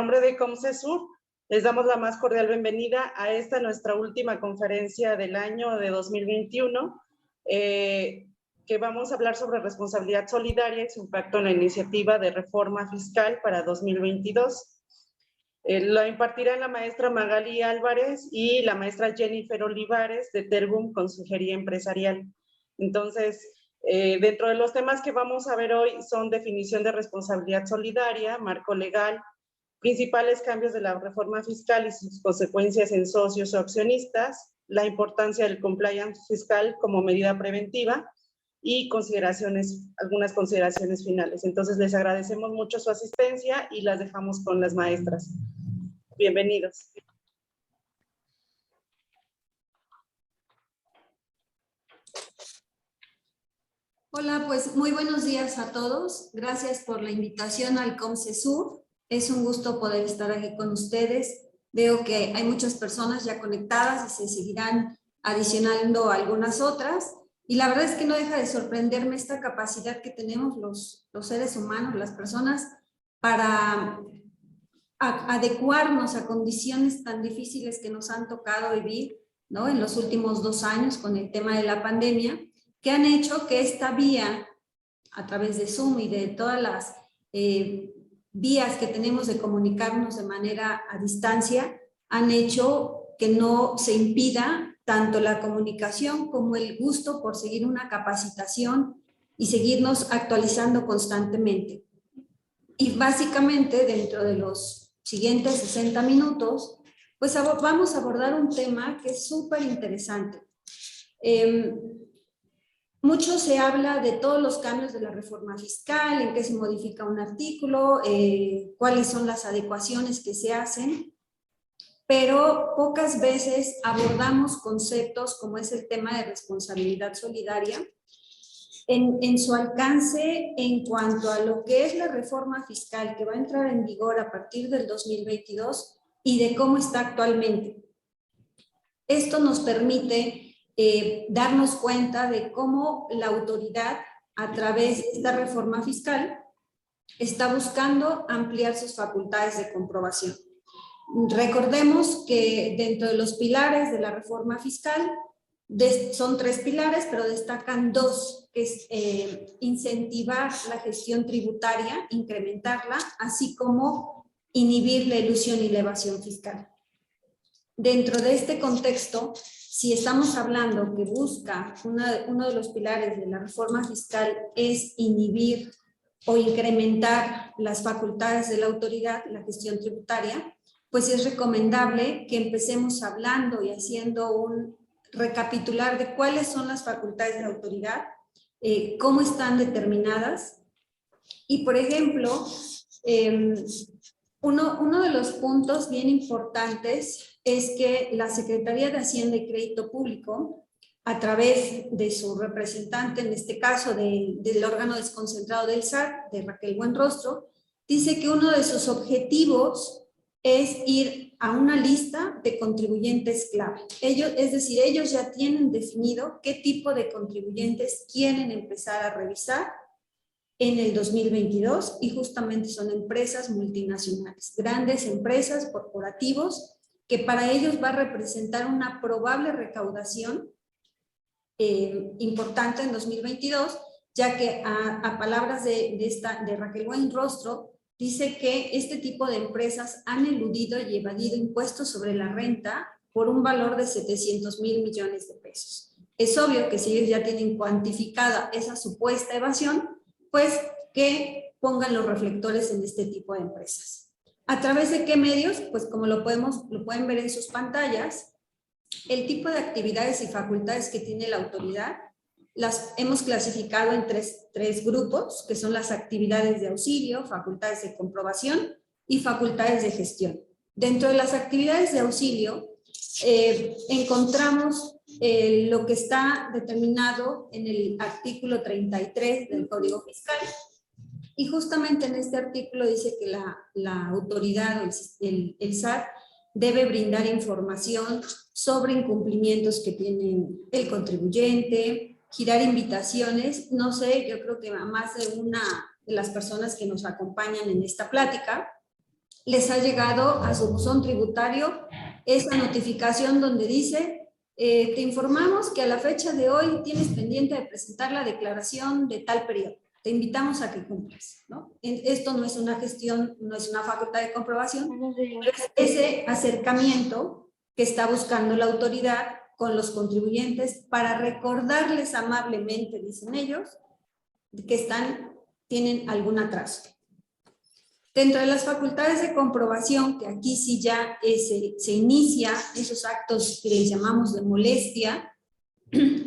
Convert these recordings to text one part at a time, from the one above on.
nombre de COMCESUR, les damos la más cordial bienvenida a esta nuestra última conferencia del año de 2021, que vamos a hablar sobre responsabilidad solidaria y su impacto en la iniciativa de reforma fiscal para 2022. La impartirán la maestra Magali Álvarez y la maestra Jennifer Olivares de Terbum Consejería Empresarial. Entonces, dentro de los temas que vamos a ver hoy son definición de responsabilidad solidaria, marco legal, principales cambios de la reforma fiscal y sus consecuencias en socios o accionistas, la importancia del compliance fiscal como medida preventiva y algunas consideraciones finales. Entonces, les agradecemos mucho su asistencia y las dejamos con las maestras. Bienvenidos. Hola, pues muy buenos días a todos. Gracias por la invitación al COMCESUR. Es un gusto poder estar aquí con ustedes. Veo que hay muchas personas ya conectadas y se seguirán adicionando algunas otras. Y la verdad es que no deja de sorprenderme esta capacidad que tenemos los seres humanos, las personas, para adecuarnos a condiciones tan difíciles que nos han tocado vivir, ¿no?, en los últimos 2 años con el tema de la pandemia, que han hecho que esta vía, a través de Zoom y de todas las vías que tenemos de comunicarnos de manera a distancia, han hecho que no se impida tanto la comunicación como el gusto por seguir una capacitación y seguirnos actualizando constantemente. Y básicamente, dentro de los siguientes 60 minutos, pues vamos a abordar un tema que es súper interesante. Mucho se habla de todos los cambios de la reforma fiscal, en qué se modifica un artículo, cuáles son las adecuaciones que se hacen, pero pocas veces abordamos conceptos como es el tema de responsabilidad solidaria en su alcance en cuanto a lo que es la reforma fiscal que va a entrar en vigor a partir del 2022 y de cómo está actualmente. Esto nos permite darnos cuenta de cómo la autoridad, a través de esta reforma fiscal, está buscando ampliar sus facultades de comprobación. Recordemos que dentro de los pilares de la reforma fiscal, son 3 pilares, pero destacan 2, que es incentivar la gestión tributaria, incrementarla, así como inhibir la elusión y la evasión fiscal. Dentro de este contexto, si estamos hablando que busca uno de los pilares de la reforma fiscal es inhibir o incrementar las facultades de la autoridad, la gestión tributaria, pues es recomendable que empecemos hablando y haciendo un recapitular de cuáles son las facultades de la autoridad, cómo están determinadas. Y, por ejemplo, uno de los puntos bien importantes es que la Secretaría de Hacienda y Crédito Público, a través de su representante, en este caso del órgano desconcentrado del SAT, de Raquel Buenrostro, dice que uno de sus objetivos es ir a una lista de contribuyentes clave. Es decir, ellos ya tienen definido qué tipo de contribuyentes quieren empezar a revisar en el 2022 y justamente son empresas multinacionales, grandes empresas, corporativos, que para ellos va a representar una probable recaudación importante en 2022, ya que a palabras de Raquel Buenrostro, dice que este tipo de empresas han eludido y evadido impuestos sobre la renta por un valor de 700,000 millones de pesos. Es obvio que si ellos ya tienen cuantificada esa supuesta evasión, pues que pongan los reflectores en este tipo de empresas. ¿A través de qué medios? Pues como lo pueden ver en sus pantallas, el tipo de actividades y facultades que tiene la autoridad las hemos clasificado en tres grupos, que son las actividades de auxilio, facultades de comprobación y facultades de gestión. Dentro de las actividades de auxilio encontramos lo que está determinado en el artículo 33 del Código Fiscal. Y justamente en este artículo dice que la autoridad, el SAT, debe brindar información sobre incumplimientos que tiene el contribuyente, girar invitaciones. No sé, yo creo que a más de una de las personas que nos acompañan en esta plática les ha llegado a su buzón tributario esa notificación donde dice, te informamos que a la fecha de hoy tienes pendiente de presentar la declaración de tal periodo. Te invitamos a que cumplas, ¿no? Esto no es una gestión, no es una facultad de comprobación, pero es ese acercamiento que está buscando la autoridad con los contribuyentes para recordarles amablemente, dicen ellos, que tienen algún atraso. Dentro de las facultades de comprobación, que aquí sí ya se inicia esos actos que les llamamos de molestia,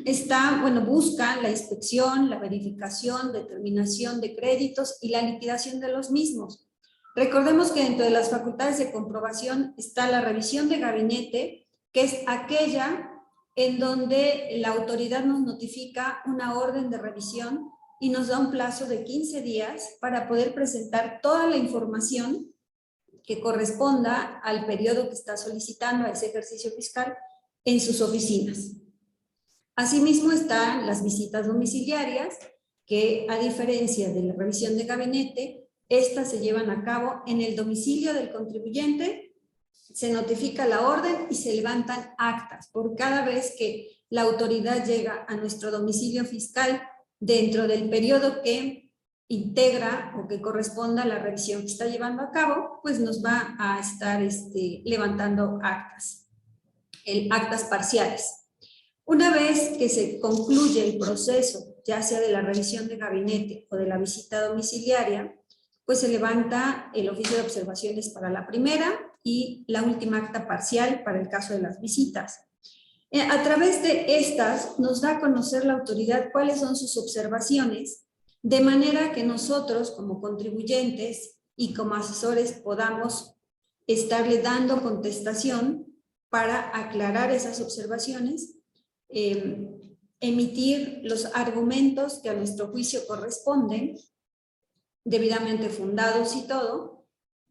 está, bueno, busca la inspección, la verificación, determinación de créditos y la liquidación de los mismos. Recordemos que dentro de las facultades de comprobación está la revisión de gabinete, que es aquella en donde la autoridad nos notifica una orden de revisión y nos da un plazo de 15 días para poder presentar toda la información que corresponda al periodo que está solicitando a ese ejercicio fiscal en sus oficinas. Asimismo están las visitas domiciliarias, que a diferencia de la revisión de gabinete, estas se llevan a cabo en el domicilio del contribuyente, se notifica la orden y se levantan actas por cada vez que la autoridad llega a nuestro domicilio fiscal dentro del periodo que integra o que corresponda a la revisión que está llevando a cabo, pues nos va a estar levantando actas, actas parciales. Una vez que se concluye el proceso, ya sea de la revisión de gabinete o de la visita domiciliaria, pues se levanta el oficio de observaciones para la primera y la última acta parcial para el caso de las visitas. A través de estas nos da a conocer la autoridad cuáles son sus observaciones, de manera que nosotros como contribuyentes y como asesores podamos estarle dando contestación para aclarar esas observaciones, emitir los argumentos que a nuestro juicio corresponden, debidamente fundados y todo,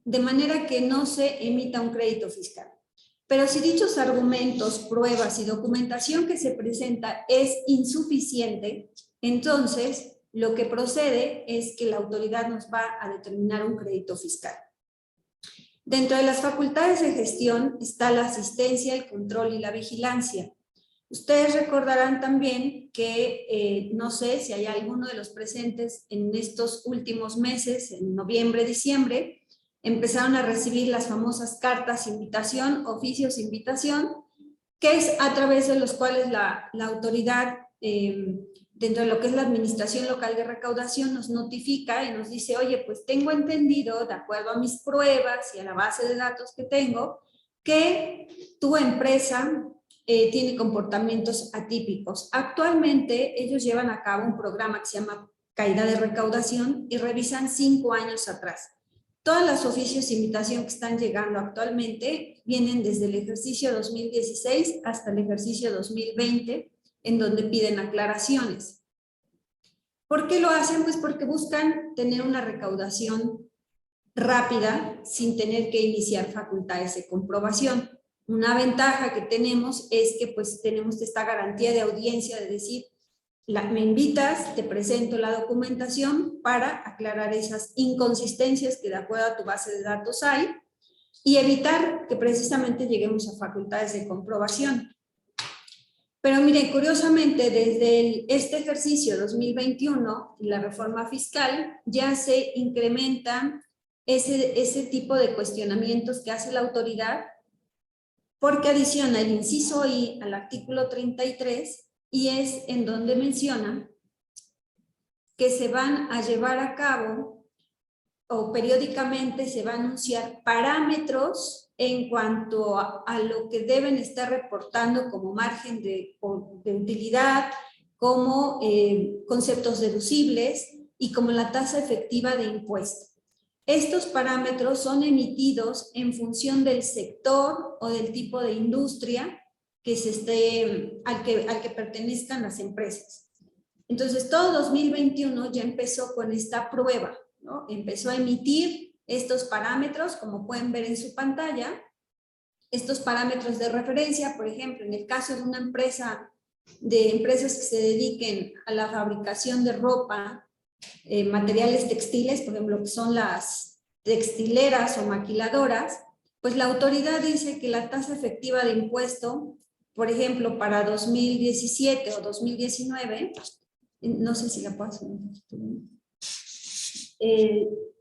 de manera que no se emita un crédito fiscal. Pero si dichos argumentos, pruebas y documentación que se presenta es insuficiente, entonces lo que procede es que la autoridad nos va a determinar un crédito fiscal. Dentro de las facultades de gestión está la asistencia, el control y la vigilancia. Ustedes recordarán también que, no sé si hay alguno de los presentes en estos últimos meses, en noviembre, diciembre, empezaron a recibir las famosas cartas invitación, oficios invitación, que es a través de los cuales la autoridad, dentro de lo que es la administración local de recaudación, nos notifica y nos dice, oye, pues tengo entendido, de acuerdo a mis pruebas y a la base de datos que tengo, que tu empresa tiene comportamientos atípicos. Actualmente ellos llevan a cabo un programa que se llama Caída de Recaudación y revisan 5 años atrás. Todos los oficios de invitación que están llegando actualmente vienen desde el ejercicio 2016 hasta el ejercicio 2020, en donde piden aclaraciones. ¿Por qué lo hacen? Pues porque buscan tener una recaudación rápida sin tener que iniciar facultades de comprobación. Una ventaja que tenemos es que pues tenemos esta garantía de audiencia de decir, me invitas, te presento la documentación para aclarar esas inconsistencias que de acuerdo a tu base de datos hay y evitar que precisamente lleguemos a facultades de comprobación. Pero miren, curiosamente, desde este ejercicio 2021, la reforma fiscal, ya se incrementan ese tipo de cuestionamientos que hace la autoridad, porque adiciona el inciso I al artículo 33 y es en donde menciona que se van a llevar a cabo o periódicamente se va a anunciar parámetros en cuanto a lo que deben estar reportando como margen de utilidad, como conceptos deducibles y como la tasa efectiva de impuesto. Estos parámetros son emitidos en función del sector o del tipo de industria que al que pertenezcan las empresas. Entonces, todo 2021 ya empezó con esta prueba, ¿no? Empezó a emitir estos parámetros, como pueden ver en su pantalla, estos parámetros de referencia. Por ejemplo, en el caso de una empresa, de empresas que se dediquen a la fabricación de ropa, materiales textiles, por ejemplo, que son las textileras o maquiladoras, pues la autoridad dice que la tasa efectiva de impuesto, por ejemplo, para 2017 o 2019, no sé si la puedo hacer,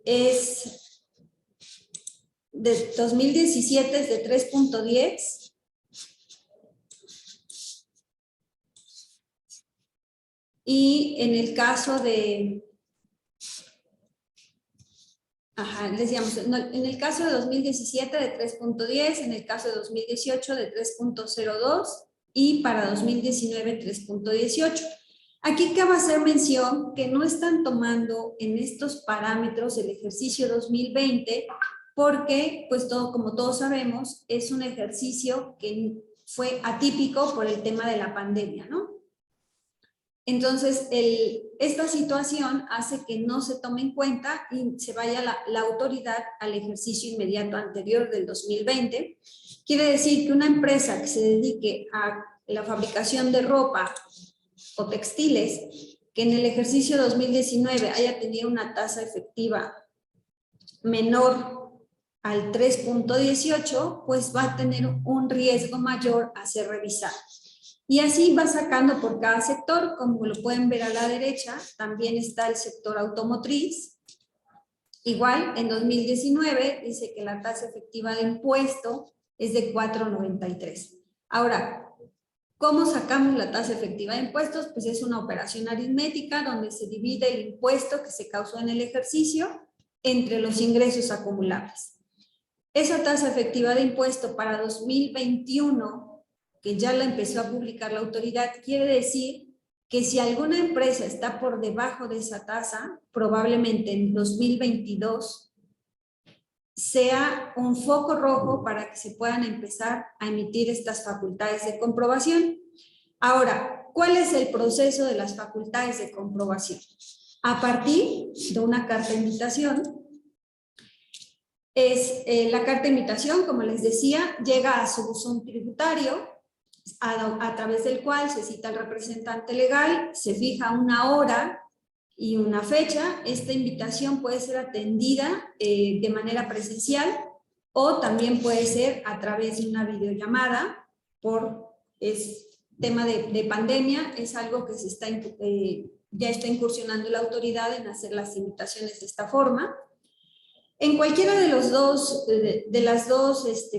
es de 2017 es de 3.10 y en el caso de decíamos, en el caso de 2017 de 3.10, en el caso de 2018 de 3.02 y para 2019 3.18. Aquí cabe hacer mención que no están tomando en estos parámetros el ejercicio 2020 porque, pues como todos sabemos, es un ejercicio que fue atípico por el tema de la pandemia, ¿no? Entonces, esta situación hace que no se tome en cuenta y se vaya la autoridad al ejercicio inmediato anterior del 2020. Quiere decir que una empresa que se dedique a la fabricación de ropa o textiles, que en el ejercicio 2019 haya tenido una tasa efectiva menor al 3.18, pues va a tener un riesgo mayor a ser revisado. Y así va sacando por cada sector, como lo pueden ver a la derecha, también está el sector automotriz. Igual, en 2019 dice que la tasa efectiva de impuesto es de 4.93. Ahora, ¿cómo sacamos la tasa efectiva de impuestos? Pues es una operación aritmética donde se divide el impuesto que se causó en el ejercicio entre los ingresos acumulables. Esa tasa efectiva de impuesto para 2021, que ya la empezó a publicar la autoridad, quiere decir que si alguna empresa está por debajo de esa tasa, probablemente en 2022 sea un foco rojo para que se puedan empezar a emitir estas facultades de comprobación. Ahora, ¿cuál es el proceso de las facultades de comprobación? A partir de una carta de invitación, la carta de invitación, como les decía, llega a su buzón tributario, a través del cual se cita al representante legal, se fija una hora y una fecha. Esta invitación puede ser atendida de manera presencial o también puede ser a través de una videollamada. Tema de pandemia, es algo que ya está incursionando la autoridad en hacer las invitaciones de esta forma. En cualquiera de las dos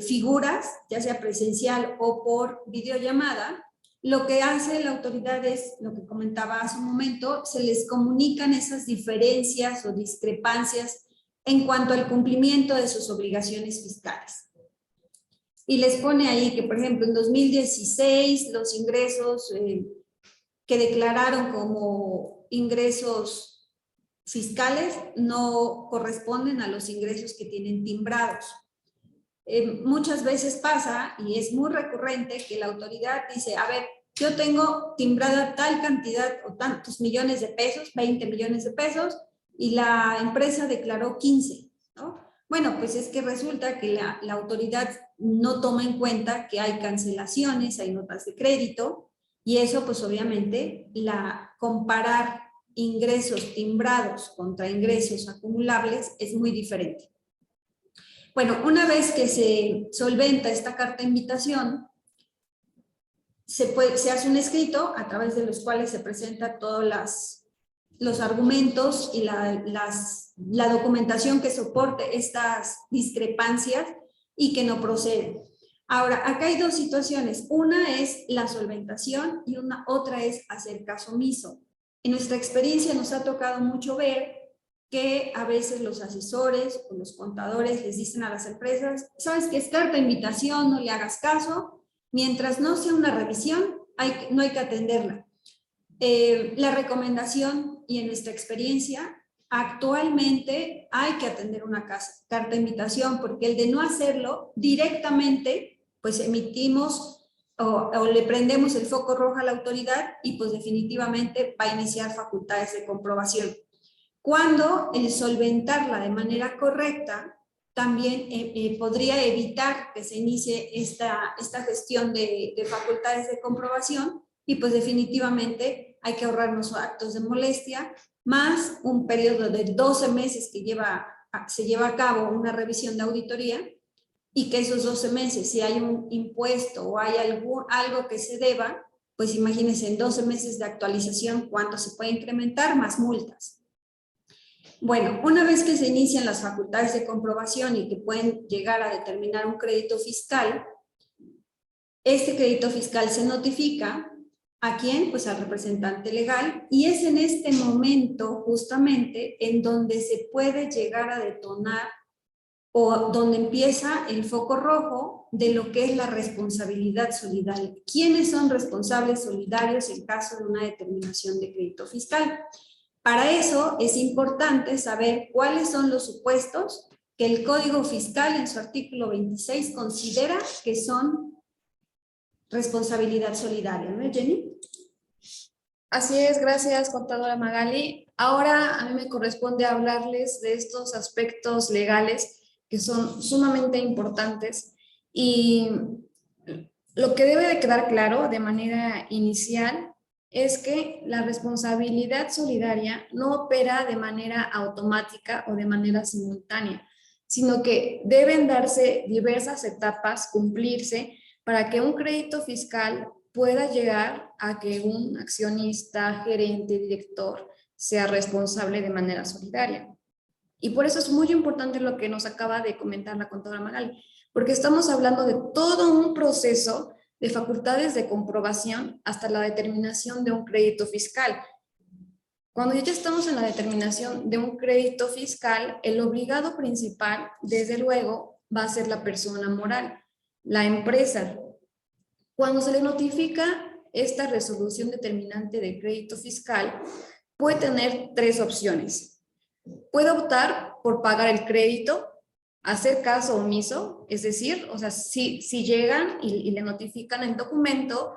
figuras, ya sea presencial o por videollamada, lo que hace la autoridad es, lo que comentaba hace un momento, se les comunican esas diferencias o discrepancias en cuanto al cumplimiento de sus obligaciones fiscales. Y les pone ahí que, por ejemplo, en 2016 los ingresos que declararon como ingresos fiscales no corresponden a los ingresos que tienen timbrados. Muchas veces pasa, y es muy recurrente, que la autoridad dice, a ver, yo tengo timbrada tal cantidad o tantos millones de pesos, 20 millones de pesos, y la empresa declaró 15, ¿no? Bueno, pues es que resulta que la autoridad no toma en cuenta que hay cancelaciones, hay notas de crédito, y eso pues obviamente comparar ingresos timbrados contra ingresos acumulables es muy diferente. Bueno, una vez que se solventa esta carta de invitación, se hace un escrito a través de los cuales se presentan todos los argumentos y la documentación que soporte estas discrepancias y que no proceden. Ahora, acá hay dos situaciones. Una es la solventación y otra es hacer caso omiso. En nuestra experiencia nos ha tocado mucho ver que a veces los asesores o los contadores les dicen a las empresas, ¿sabes qué? Es carta de invitación, no le hagas caso. Mientras no sea una revisión, no hay que atenderla. La recomendación, y en nuestra experiencia, actualmente hay que atender una carta de invitación, porque el de no hacerlo directamente, pues emitimos o le prendemos el foco rojo a la autoridad y pues definitivamente va a iniciar facultades de comprobación. Cuando el solventarla de manera correcta también podría evitar que se inicie esta gestión de facultades de comprobación y pues definitivamente hay que ahorrarnos actos de molestia más un periodo de 12 meses que lleva se lleva a cabo una revisión de auditoría y que esos 12 meses, si hay un impuesto o hay algo que se deba, pues imagínense en 12 meses de actualización cuánto se puede incrementar más multas. Bueno, una vez que se inician las facultades de comprobación y que pueden llegar a determinar un crédito fiscal, este crédito fiscal se notifica ¿a quién? Pues al representante legal, y es en este momento justamente en donde se puede llegar a detonar o donde empieza el foco rojo de lo que es la responsabilidad solidaria. ¿Quiénes son responsables solidarios en caso de una determinación de crédito fiscal? Para eso es importante saber cuáles son los supuestos que el Código Fiscal en su artículo 26 considera que son responsabilidad solidaria, ¿no, Jenny? Así es, gracias, contadora Magali. Ahora a mí me corresponde hablarles de estos aspectos legales que son sumamente importantes, y lo que debe de quedar claro de manera inicial es que la responsabilidad solidaria no opera de manera automática o de manera simultánea, sino que deben darse diversas etapas, cumplirse, para que un crédito fiscal pueda llegar a que un accionista, gerente, director sea responsable de manera solidaria. Y por eso es muy importante lo que nos acaba de comentar la contadora Magali, porque estamos hablando de todo un proceso de facultades de comprobación hasta la determinación de un crédito fiscal. Cuando ya estamos en la determinación de un crédito fiscal, el obligado principal, desde luego, va a ser la persona moral, la empresa. Cuando se le notifica esta resolución determinante de crédito fiscal, puede tener tres opciones. Puede optar por pagar el crédito, hacer caso omiso, es decir, o sea, si llegan y le notifican el documento,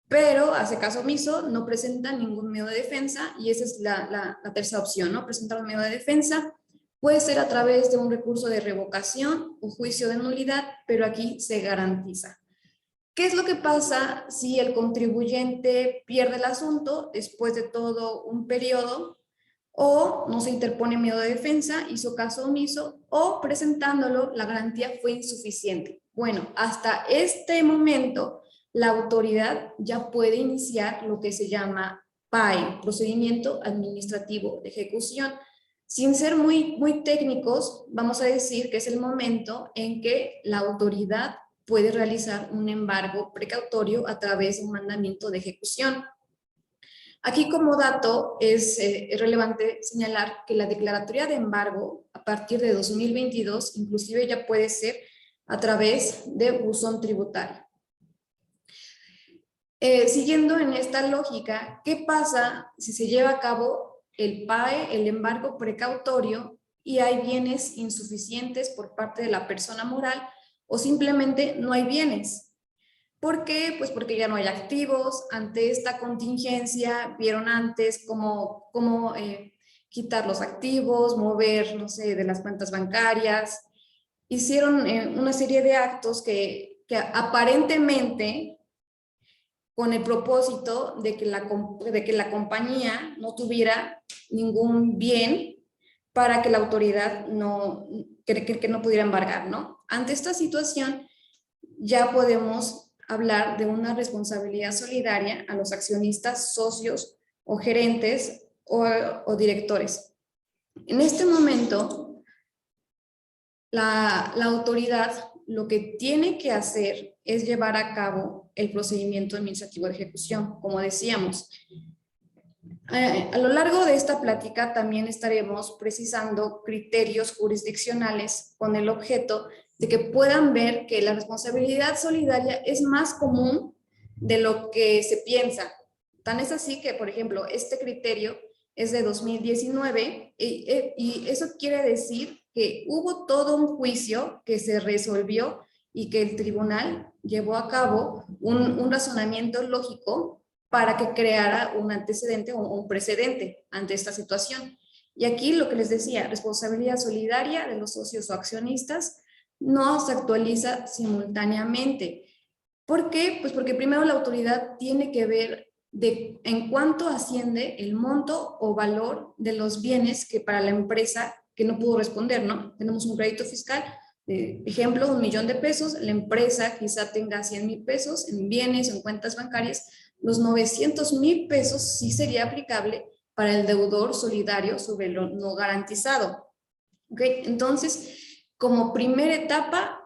pero hace caso omiso, no presenta ningún medio de defensa, y esa es la tercera opción, ¿no? Presentar un medio de defensa. Puede ser a través de un recurso de revocación o juicio de nulidad, pero aquí se garantiza. ¿Qué es lo que pasa si el contribuyente pierde el asunto después de todo un periodo, o no se interpone medio de defensa, hizo caso omiso, o presentándolo la garantía fue insuficiente? Bueno, hasta este momento la autoridad ya puede iniciar lo que se llama PAE, Procedimiento Administrativo de Ejecución. Sin ser muy técnicos, vamos a decir que es el momento en que la autoridad puede realizar un embargo precautorio a través de un mandamiento de ejecución. Aquí, como dato, es relevante señalar que la declaratoria de embargo a partir de 2022 inclusive ya puede ser a través de buzón tributario. Siguiendo en esta lógica, ¿qué pasa si se lleva a cabo el PAE, el embargo precautorio, y hay bienes insuficientes por parte de la persona moral, o simplemente no hay bienes? ¿Por qué? Pues porque ya no hay activos. Ante esta contingencia vieron antes cómo quitar los activos, mover, no sé, de las cuentas bancarias. Hicieron una serie de actos que aparentemente con el propósito de que la compañía no tuviera ningún bien para que la autoridad que no pudiera embargar, ¿no? Ante esta situación ya podemos hablar de una responsabilidad solidaria a los accionistas, socios o gerentes o directores. En este momento, la autoridad lo que tiene que hacer es llevar a cabo el procedimiento administrativo de ejecución, como decíamos. A lo largo de esta plática también estaremos precisando criterios jurisdiccionales con el objeto de que puedan ver que la responsabilidad solidaria es más común de lo que se piensa. Tan es así que, por ejemplo, este criterio es de 2019 y eso quiere decir que hubo todo un juicio que se resolvió y que el tribunal llevó a cabo un razonamiento lógico para que creara un antecedente o un precedente ante esta situación. Y aquí lo que les decía, responsabilidad solidaria de los socios o accionistas no se actualiza simultáneamente. ¿Por qué? Pues porque primero la autoridad tiene que ver en cuánto asciende el monto o valor de los bienes que para la empresa que no pudo responder, ¿no? Tenemos un crédito fiscal, ejemplo, 1 millón de pesos, la empresa quizá tenga 100,000 pesos en bienes o en cuentas bancarias, los 900,000 pesos sí sería aplicable para el deudor solidario sobre lo no garantizado. ¿Ok? Entonces, como primera etapa,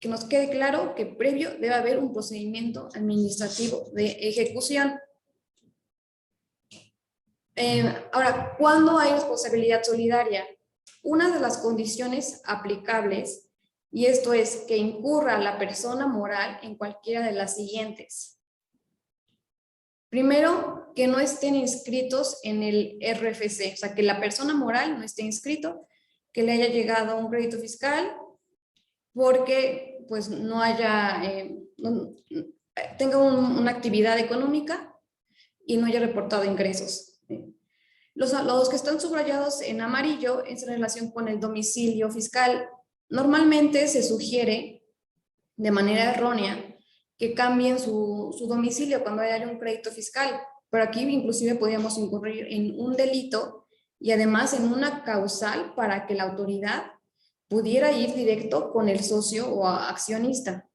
que nos quede claro que previo debe haber un procedimiento administrativo de ejecución. Ahora, ¿cuándo hay responsabilidad solidaria? Una de las condiciones aplicables, y esto es que incurra la persona moral en cualquiera de las siguientes. Primero, que no estén inscritos en el RFC, o sea, que la persona moral no esté inscrito, que le haya llegado un crédito fiscal porque pues no haya, tenga una actividad económica y no haya reportado ingresos. Los que están subrayados en amarillo es en relación con el domicilio fiscal. Normalmente se sugiere de manera errónea que cambien su domicilio cuando haya un crédito fiscal, pero aquí inclusive podríamos incurrir en un delito y además en una causal para que la autoridad pudiera ir directo con el socio o accionista,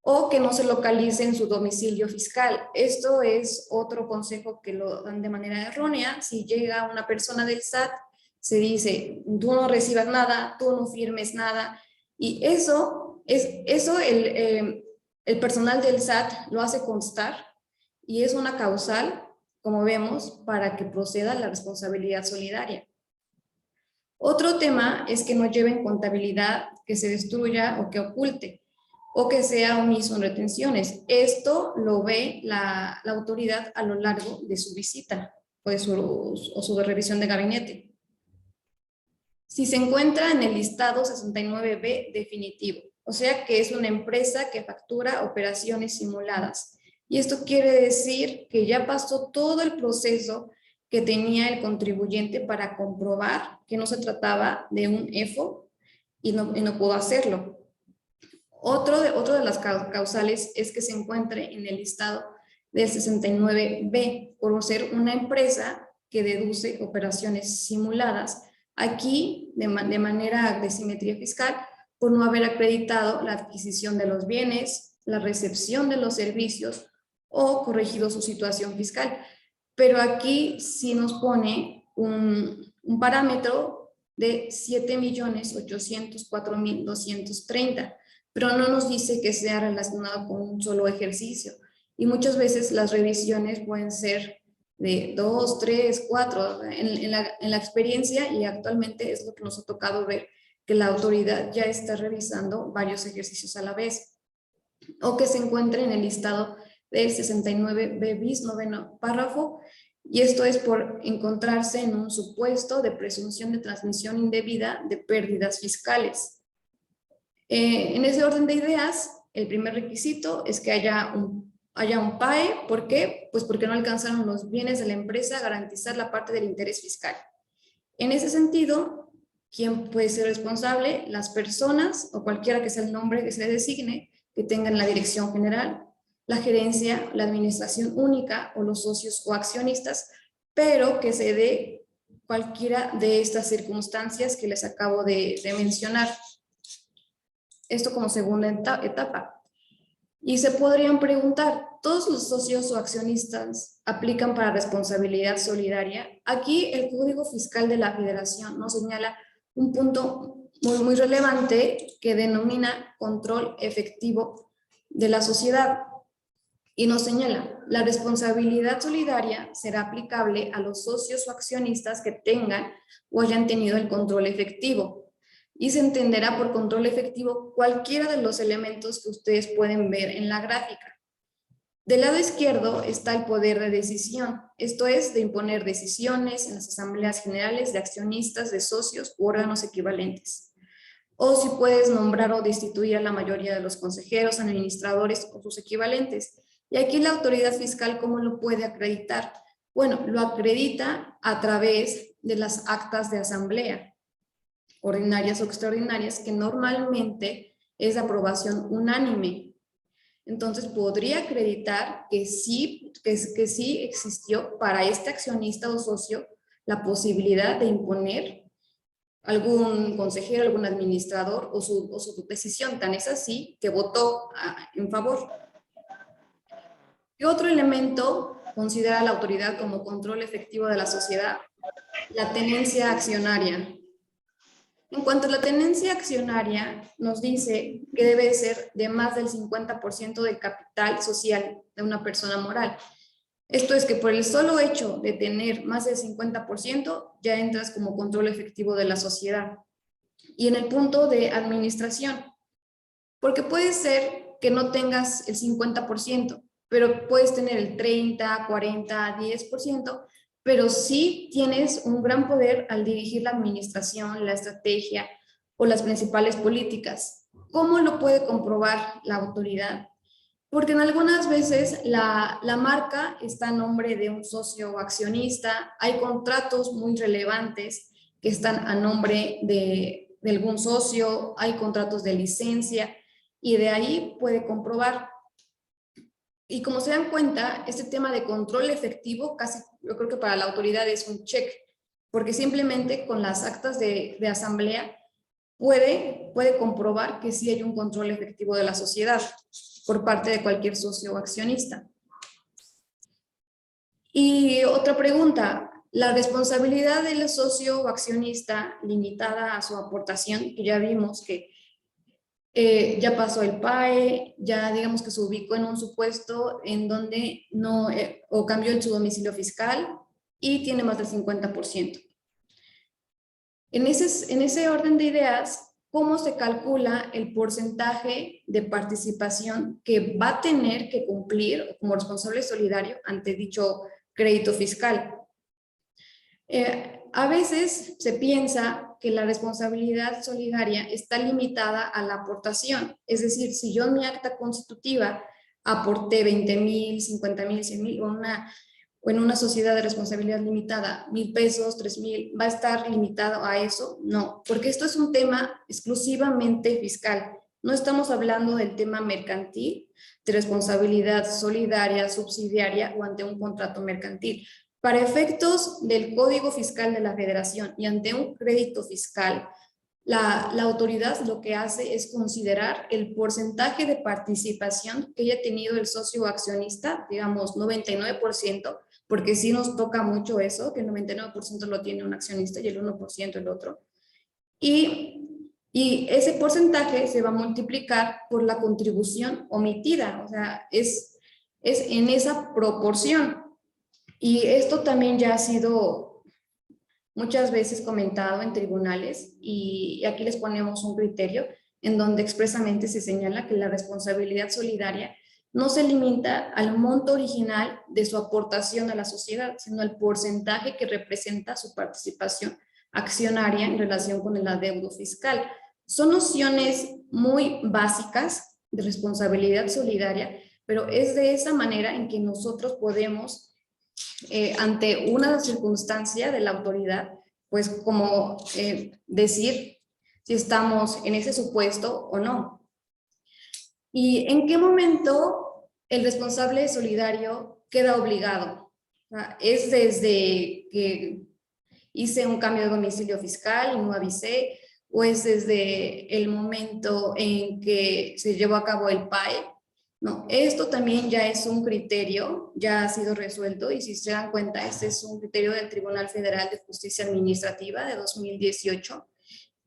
o que no se localice en su domicilio fiscal. Esto es otro consejo que lo dan de manera errónea. Si llega una persona del SAT, se dice, tú no recibas nada, tú no firmes nada, y eso el personal del SAT lo hace constar y es una causal, como vemos, para que proceda la responsabilidad solidaria. Otro tema es que no lleven contabilidad que se destruya o que oculte, o que sea omiso en retenciones. Esto lo ve la autoridad a lo largo de su visita o su revisión de gabinete. Si se encuentra en el listado 69B definitivo, o sea que es una empresa que factura operaciones simuladas. Y esto quiere decir que ya pasó todo el proceso que tenía el contribuyente para comprobar que no se trataba de un EFO y no pudo hacerlo. Otro de las causales es que se encuentre en el listado del 69B por ser una empresa que deduce operaciones simuladas. Aquí, de manera de simetría fiscal, por no haber acreditado la adquisición de los bienes, la recepción de los servicios o corregido su situación fiscal. Pero aquí sí nos pone un parámetro de 7,804,230, pero no nos dice que sea relacionado con un solo ejercicio. Y muchas veces las revisiones pueden ser de 2, 3, 4. En la experiencia, y actualmente es lo que nos ha tocado ver, que la autoridad ya está revisando varios ejercicios a la vez, o que se encuentre en el listado del 69B bis, noveno párrafo, y esto es por encontrarse en un supuesto de presunción de transmisión indebida de pérdidas fiscales. En ese orden de ideas, el primer requisito es que haya un PAE. ¿Por qué? Pues porque no alcanzaron los bienes de la empresa a garantizar la parte del interés fiscal. En ese sentido, ¿quién puede ser responsable? Las personas o cualquiera que sea el nombre que se le designe, que tengan la dirección general, la gerencia, la administración única o los socios o accionistas, pero que se dé cualquiera de estas circunstancias que les acabo de mencionar. Esto como segunda etapa. Y se podrían preguntar, ¿todos los socios o accionistas aplican para responsabilidad solidaria? Aquí el Código Fiscal de la Federación nos señala un punto muy relevante que denomina control efectivo de la sociedad. Y nos señala, la responsabilidad solidaria será aplicable a los socios o accionistas que tengan o hayan tenido el control efectivo. Y se entenderá por control efectivo cualquiera de los elementos que ustedes pueden ver en la gráfica. Del lado izquierdo está el poder de decisión, esto es, de imponer decisiones en las asambleas generales de accionistas, de socios u órganos equivalentes. O si puedes nombrar o destituir a la mayoría de los consejeros, administradores o sus equivalentes. Y aquí la autoridad fiscal, ¿cómo lo puede acreditar? Bueno, lo acredita a través de las actas de asamblea, ordinarias o extraordinarias, que normalmente es de aprobación unánime. Entonces podría acreditar que sí existió para este accionista o socio la posibilidad de imponer algún consejero, algún administrador o su decisión. Tan es así que votó en favor. ¿Qué otro elemento considera la autoridad como control efectivo de la sociedad? La tenencia accionaria. En cuanto a la tenencia accionaria, nos dice que debe ser de más del 50% del capital social de una persona moral. Esto es que por el solo hecho de tener más del 50% ya entras como control efectivo de la sociedad. Y en el punto de administración, porque puede ser que no tengas el 50%, pero puedes tener el 30, 40, 10%, pero sí tienes un gran poder al dirigir la administración, la estrategia o las principales políticas. ¿Cómo lo puede comprobar la autoridad? Porque en algunas veces la marca está a nombre de un socio o accionista, hay contratos muy relevantes que están a nombre de algún socio, hay contratos de licencia y de ahí puede comprobar. Y como se dan cuenta, este tema de control efectivo casi yo creo que para la autoridad es un check, porque simplemente con las actas de asamblea puede comprobar que sí hay un control efectivo de la sociedad por parte de cualquier socio o accionista. Y otra pregunta, la responsabilidad del socio o accionista limitada a su aportación, que ya vimos que ya pasó el PAE, ya digamos que se ubicó en un supuesto en donde no, o cambió en su domicilio fiscal y tiene más del 50%. En ese orden de ideas, ¿cómo se calcula el porcentaje de participación que va a tener que cumplir como responsable solidario ante dicho crédito fiscal? A veces se piensa que la responsabilidad solidaria está limitada a la aportación. Es decir, si yo en mi acta constitutiva aporté 20,000, 50,000, 100,000 o en una sociedad de responsabilidad limitada, 1,000 pesos, 3,000, ¿va a estar limitado a eso? No, porque esto es un tema exclusivamente fiscal. No estamos hablando del tema mercantil, de responsabilidad solidaria, subsidiaria o ante un contrato mercantil. Para efectos del Código Fiscal de la Federación y ante un crédito fiscal, la autoridad lo que hace es considerar el porcentaje de participación que haya tenido el socio o accionista, digamos 99%, porque sí nos toca mucho eso, que el 99% lo tiene un accionista y el 1% el otro. Y ese porcentaje se va a multiplicar por la contribución omitida, o sea, es en esa proporción. Y esto también ya ha sido muchas veces comentado en tribunales y aquí les ponemos un criterio en donde expresamente se señala que la responsabilidad solidaria no se limita al monto original de su aportación a la sociedad, sino al porcentaje que representa su participación accionaria en relación con el adeudo fiscal. Son nociones muy básicas de responsabilidad solidaria, pero es de esa manera en que nosotros podemos ante una circunstancia de la autoridad, pues como decir si estamos en ese supuesto o no. ¿Y en qué momento el responsable solidario queda obligado? ¿Es desde que hice un cambio de domicilio fiscal y no avisé? ¿O es desde el momento en que se llevó a cabo el PAE? No, esto también ya es un criterio, ya ha sido resuelto y si se dan cuenta, este es un criterio del Tribunal Federal de Justicia Administrativa de 2018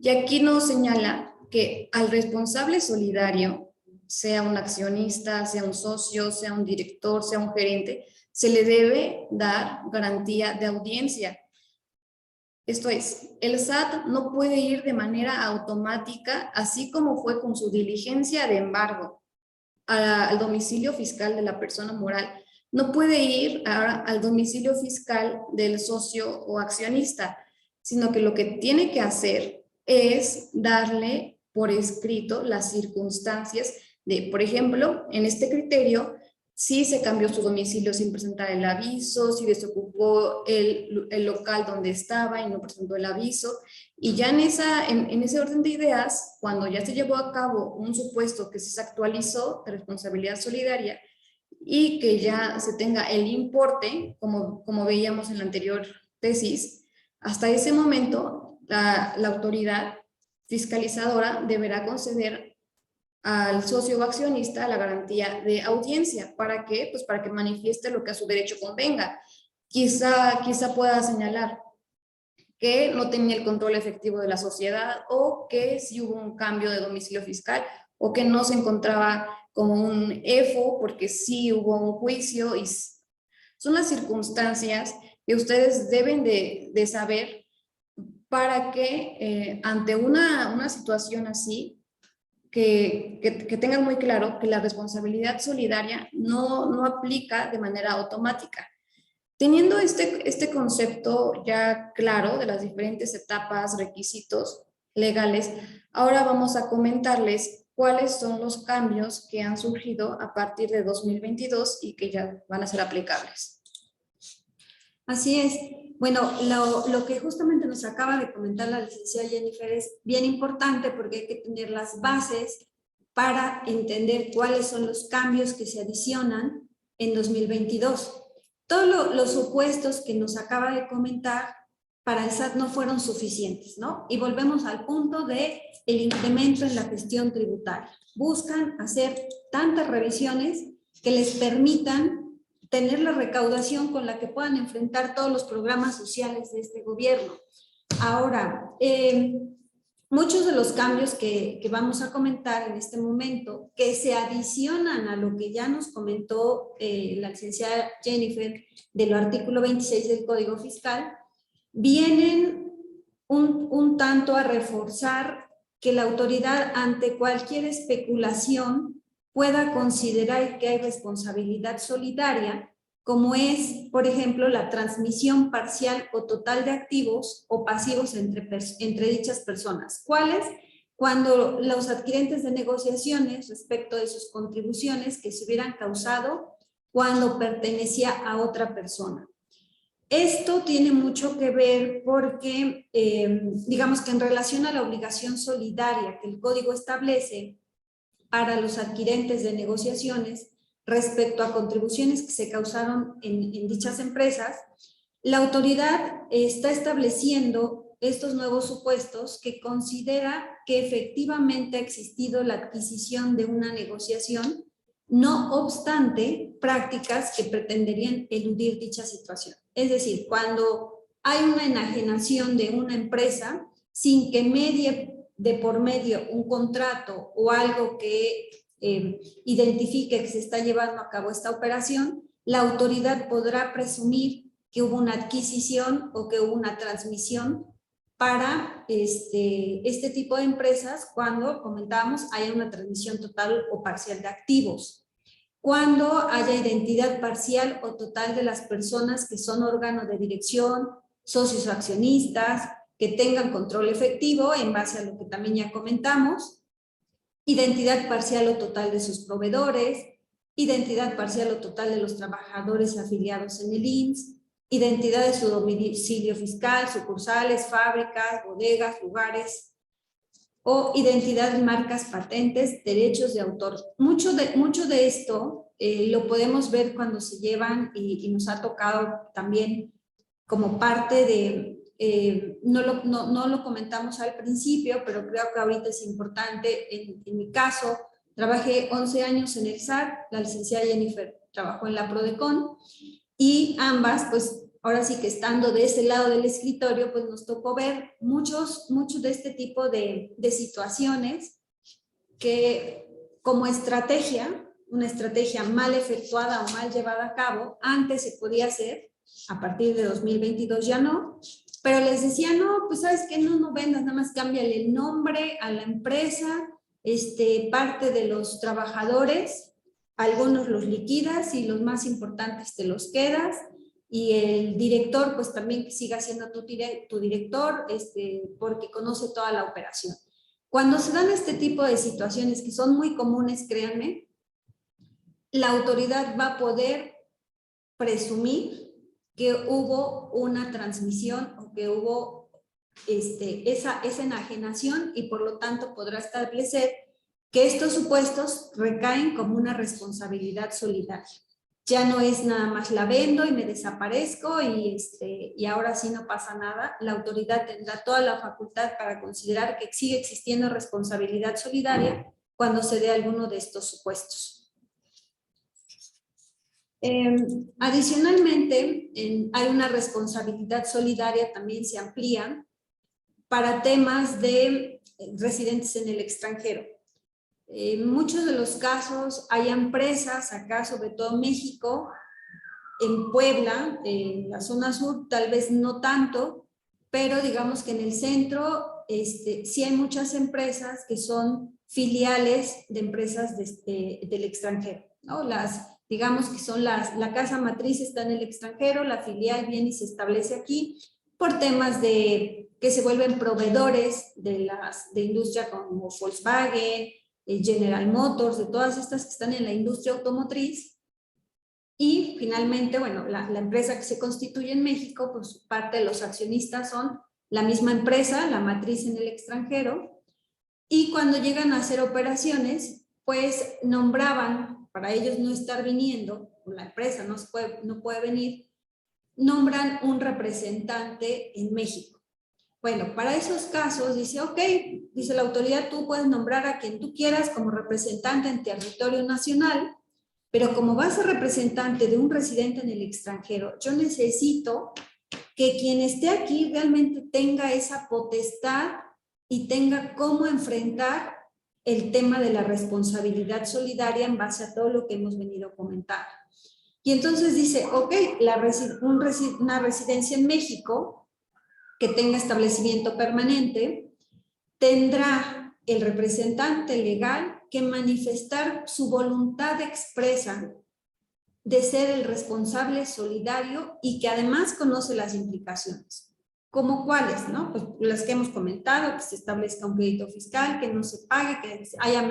y aquí nos señala que al responsable solidario, sea un accionista, sea un socio, sea un director, sea un gerente, se le debe dar garantía de audiencia. Esto es, el SAT no puede ir de manera automática, así como fue con su diligencia de embargo, al domicilio fiscal de la persona moral. No puede ir ahora al domicilio fiscal del socio o accionista, sino que lo que tiene que hacer es darle por escrito las circunstancias de, por ejemplo, en este criterio, si se cambió su domicilio sin presentar el aviso, si desocupó el local donde estaba y no presentó el aviso. Y ya en ese orden de ideas, cuando ya se llevó a cabo un supuesto que se actualizó de responsabilidad solidaria y que ya se tenga el importe, como veíamos en la anterior tesis, hasta ese momento la autoridad fiscalizadora deberá conceder al socio o accionista la garantía de audiencia. ¿Para qué? Pues para que manifieste lo que a su derecho convenga. Quizá pueda señalar que no tenía el control efectivo de la sociedad, o que sí hubo un cambio de domicilio fiscal, o que no se encontraba como un EFO porque sí hubo un juicio. Y son las circunstancias que ustedes deben de saber para que ante una situación así, que tengan muy claro que la responsabilidad solidaria no aplica de manera automática. Teniendo este concepto ya claro de las diferentes etapas, requisitos legales, ahora vamos a comentarles cuáles son los cambios que han surgido a partir de 2022 y que ya van a ser aplicables. Así es. Bueno, lo que justamente nos acaba de comentar la licenciada Jennifer es bien importante, porque hay que tener las bases para entender cuáles son los cambios que se adicionan en 2022. Todos los supuestos que nos acaba de comentar para el SAT no fueron suficientes, ¿no? Y volvemos al punto de el incremento en la gestión tributaria. Buscan hacer tantas revisiones que les permitan tener la recaudación con la que puedan enfrentar todos los programas sociales de este gobierno. Ahora, muchos de los cambios que vamos a comentar en este momento, que se adicionan a lo que ya nos comentó la licenciada Jennifer del artículo 26 del Código Fiscal, vienen un tanto a reforzar que la autoridad, ante cualquier especulación, pueda considerar que hay responsabilidad solidaria, como es, por ejemplo, la transmisión parcial o total de activos o pasivos entre dichas personas. ¿Cuáles? Cuando los adquirentes de negociaciones respecto de sus contribuciones que se hubieran causado cuando pertenecía a otra persona. Esto tiene mucho que ver porque, digamos que en relación a la obligación solidaria que el Código establece para los adquirentes de negociaciones respecto a contribuciones que se causaron en dichas empresas, la autoridad está estableciendo estos nuevos supuestos que considera que efectivamente ha existido la adquisición de una negociación, no obstante prácticas que pretenderían eludir dicha situación. Es decir, cuando hay una enajenación de una empresa sin que medie de por medio un contrato o algo que identifique que se está llevando a cabo esta operación, la autoridad podrá presumir que hubo una adquisición o que hubo una transmisión para este tipo de empresas cuando, comentábamos, haya una transmisión total o parcial de activos. Cuando haya identidad parcial o total de las personas que son órganos de dirección, socios o accionistas, que tengan control efectivo en base a lo que también ya comentamos, identidad parcial o total de sus proveedores, identidad parcial o total de los trabajadores afiliados en el INSS, identidad de su domicilio fiscal, sucursales, fábricas, bodegas, lugares, o identidad de marcas, patentes, derechos de autor. Mucho de esto lo podemos ver cuando se llevan y nos ha tocado también como parte de, no lo comentamos al principio, pero creo que ahorita es importante. En mi caso, trabajé 11 años en el SAT, la licenciada Jennifer trabajó en la Prodecon, y ambas, pues ahora sí que estando de ese lado del escritorio, pues nos tocó ver muchos de este tipo de situaciones que como estrategia, una estrategia mal efectuada o mal llevada a cabo, antes se podía hacer, a partir de 2022 ya no, pero les decía, no, pues sabes que no vendas, nada más cámbiale el nombre a la empresa, parte de los trabajadores, algunos los liquidas y los más importantes te los quedas, y el director pues también que siga siendo tu director, porque conoce toda la operación. Cuando se dan este tipo de situaciones que son muy comunes, créanme, la autoridad va a poder presumir que hubo una transmisión o que hubo esa enajenación, y por lo tanto podrá establecer que estos supuestos recaen como una responsabilidad solidaria. ya no es nada más la vendo y me desaparezco y ahora sí no pasa nada. La autoridad tendrá toda la facultad para considerar que sigue existiendo responsabilidad solidaria cuando se dé alguno de estos supuestos. Adicionalmente, hay una responsabilidad solidaria, también se amplía para temas de residentes en el extranjero. En muchos de los casos hay empresas, acá sobre todo en México, en Puebla, en la zona sur, tal vez no tanto, pero digamos que en el centro sí hay muchas empresas que son filiales de empresas del extranjero, ¿no? Digamos que son la casa matriz está en el extranjero, la filial viene y se establece aquí por temas de que se vuelven proveedores de industria como Volkswagen, General Motors, de todas estas que están en la industria automotriz. Y finalmente, bueno, la empresa que se constituye en México, pues parte de los accionistas son la misma empresa, la matriz en el extranjero, y cuando llegan a hacer operaciones, pues nombraban, para ellos no estar viniendo, la empresa no puede venir, nombran un representante en México. Bueno, para esos casos dice, ok, dice la autoridad, tú puedes nombrar a quien tú quieras como representante en territorio nacional, pero como vas a ser representante de un residente en el extranjero, yo necesito que quien esté aquí realmente tenga esa potestad y tenga cómo enfrentar el tema de la responsabilidad solidaria en base a todo lo que hemos venido comentando. Y entonces dice, ok, una residencia en México que tenga establecimiento permanente, tendrá el representante legal que manifestar su voluntad expresa de ser el responsable solidario y que además conoce las implicaciones. ¿Como cuáles? ¿No? Pues las que hemos comentado, que se establezca un crédito fiscal, que no se pague, que haya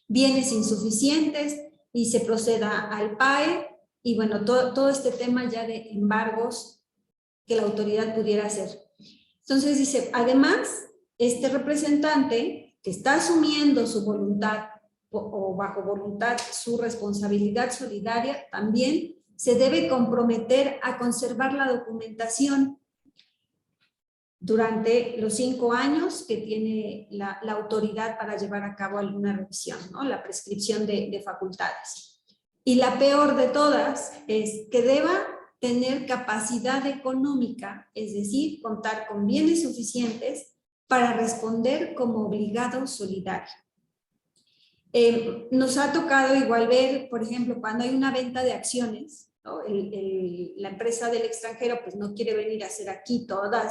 bienes insuficientes y se proceda al PAE, y bueno, todo este tema ya de embargos que la autoridad pudiera hacer. Entonces dice, además, este representante que está asumiendo su voluntad o bajo voluntad su responsabilidad solidaria, también se debe comprometer a conservar la documentación durante los 5 años que tiene la autoridad para llevar a cabo alguna revisión, ¿no? La prescripción de facultades. Y la peor de todas es que deba tener capacidad económica, es decir, contar con bienes suficientes para responder como obligado solidario. Nos ha tocado igual ver, por ejemplo, cuando hay una venta de acciones, ¿no? La empresa del extranjero pues no quiere venir a hacer aquí toda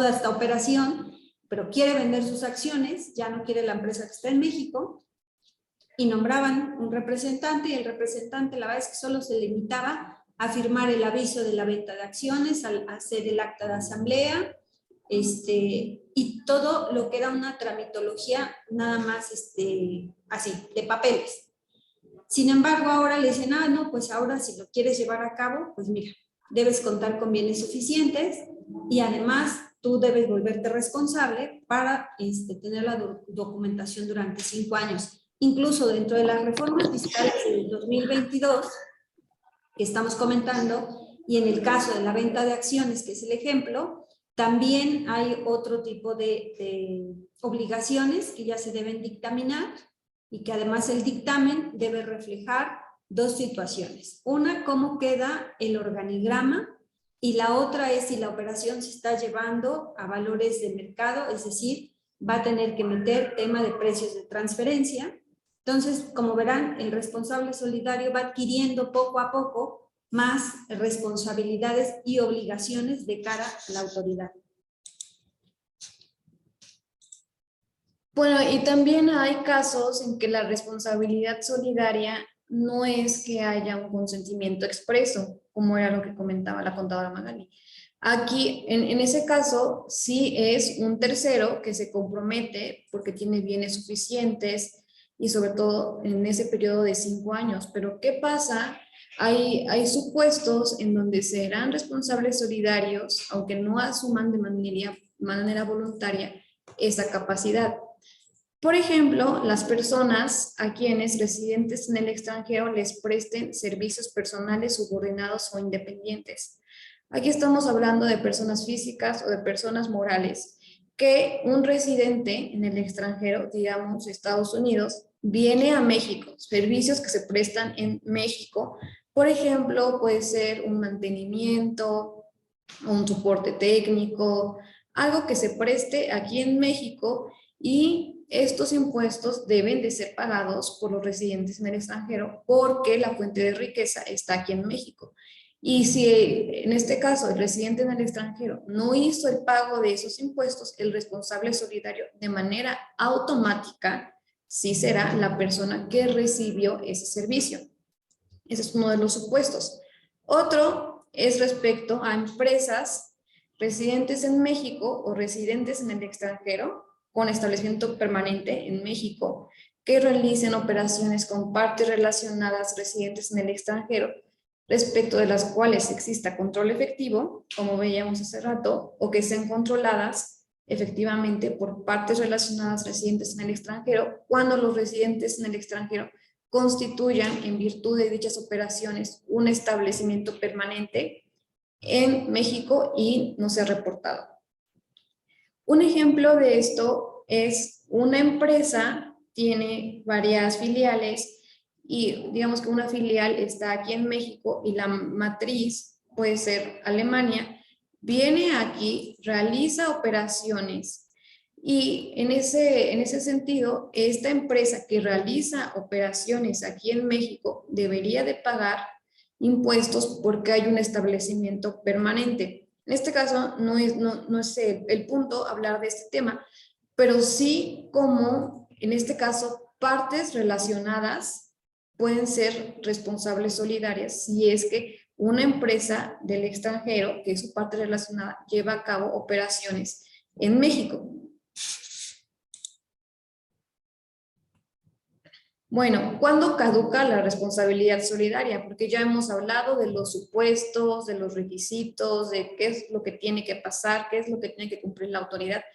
esta operación, pero quiere vender sus acciones, ya no quiere la empresa que está en México, y nombraban un representante, y el representante la verdad es que solo se limitaba a firmar el aviso de la venta de acciones, a hacer el acta de asamblea, y todo lo que era una tramitología nada más así, de papeles. Sin embargo, ahora le dicen, no, pues ahora si lo quieres llevar a cabo, pues mira, debes contar con bienes suficientes y además tú debes volverte responsable para tener la documentación durante 5 años. Incluso dentro de las reformas fiscales del 2022 que estamos comentando, y en el caso de la venta de acciones, que es el ejemplo, también hay otro tipo de obligaciones que ya se deben dictaminar y que además el dictamen debe reflejar 2 situaciones. Una, cómo queda el organigrama, y la otra es si la operación se está llevando a valores de mercado, es decir, va a tener que meter tema de precios de transferencia. Entonces, como verán, el responsable solidario va adquiriendo poco a poco más responsabilidades y obligaciones de cara a la autoridad. Bueno, y también hay casos en que la responsabilidad solidaria no es que haya un consentimiento expreso, como era lo que comentaba la contadora Magali. Aquí, en ese caso, sí es un tercero que se compromete porque tiene bienes suficientes y sobre todo en ese periodo de 5 años. Pero ¿qué pasa? Hay supuestos en donde serán responsables solidarios, aunque no asuman de manera voluntaria esa capacidad. Por ejemplo, las personas a quienes residentes en el extranjero les presten servicios personales subordinados o independientes. Aquí estamos hablando de personas físicas o de personas morales que un residente en el extranjero, digamos Estados Unidos, viene a México, servicios que se prestan en México. Por ejemplo, puede ser un mantenimiento, un soporte técnico, algo que se preste aquí en México, y estos impuestos deben de ser pagados por los residentes en el extranjero porque la fuente de riqueza está aquí en México. Y si en este caso el residente en el extranjero no hizo el pago de esos impuestos, el responsable solidario de manera automática sí será la persona que recibió ese servicio. Ese es uno de los supuestos. Otro es respecto a empresas residentes en México o residentes en el extranjero con establecimiento permanente en México que realicen operaciones con partes relacionadas residentes en el extranjero, respecto de las cuales exista control efectivo, como veíamos hace rato, o que sean controladas efectivamente por partes relacionadas residentes en el extranjero, cuando los residentes en el extranjero constituyan, en virtud de dichas operaciones, un establecimiento permanente en México y no sea reportado. Un ejemplo de esto es una empresa tiene varias filiales y digamos que una filial está aquí en México y la matriz puede ser Alemania, viene aquí, realiza operaciones y en ese sentido, esta empresa que realiza operaciones aquí en México debería de pagar impuestos porque hay un establecimiento permanente. En este caso no es el punto hablar de este tema, pero sí como en este caso partes relacionadas pueden ser responsables solidarias si es que una empresa del extranjero, que es su parte relacionada, lleva a cabo operaciones en México. Bueno, ¿cuándo caduca la responsabilidad solidaria? Porque ya hemos hablado de los supuestos, de los requisitos, de qué es lo que tiene que pasar, qué es lo que tiene que cumplir la autoridad.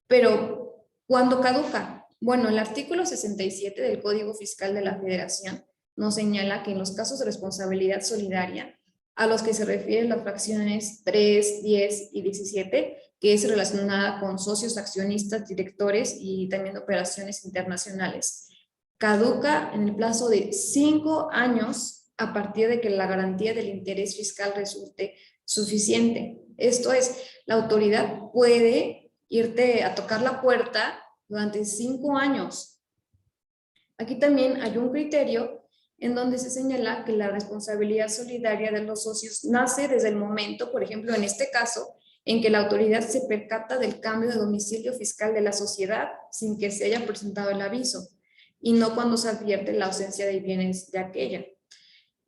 Pero, ¿cuándo caduca? Bueno, el artículo 67 del Código Fiscal de la Federación nos señala que en los casos de responsabilidad solidaria, a los que se refieren las fracciones 3, 10 y 17, que es relacionada con socios, accionistas, directores y también operaciones internacionales, caduca en el plazo de 5 años a partir de que la garantía del interés fiscal resulte suficiente. Esto es, la autoridad puede irte a tocar la puerta durante 5 años. Aquí también hay un criterio en donde se señala que la responsabilidad solidaria de los socios nace desde el momento, por ejemplo, en este caso, en que la autoridad se percata del cambio de domicilio fiscal de la sociedad sin que se haya presentado el aviso, y no cuando se advierte la ausencia de bienes de aquella.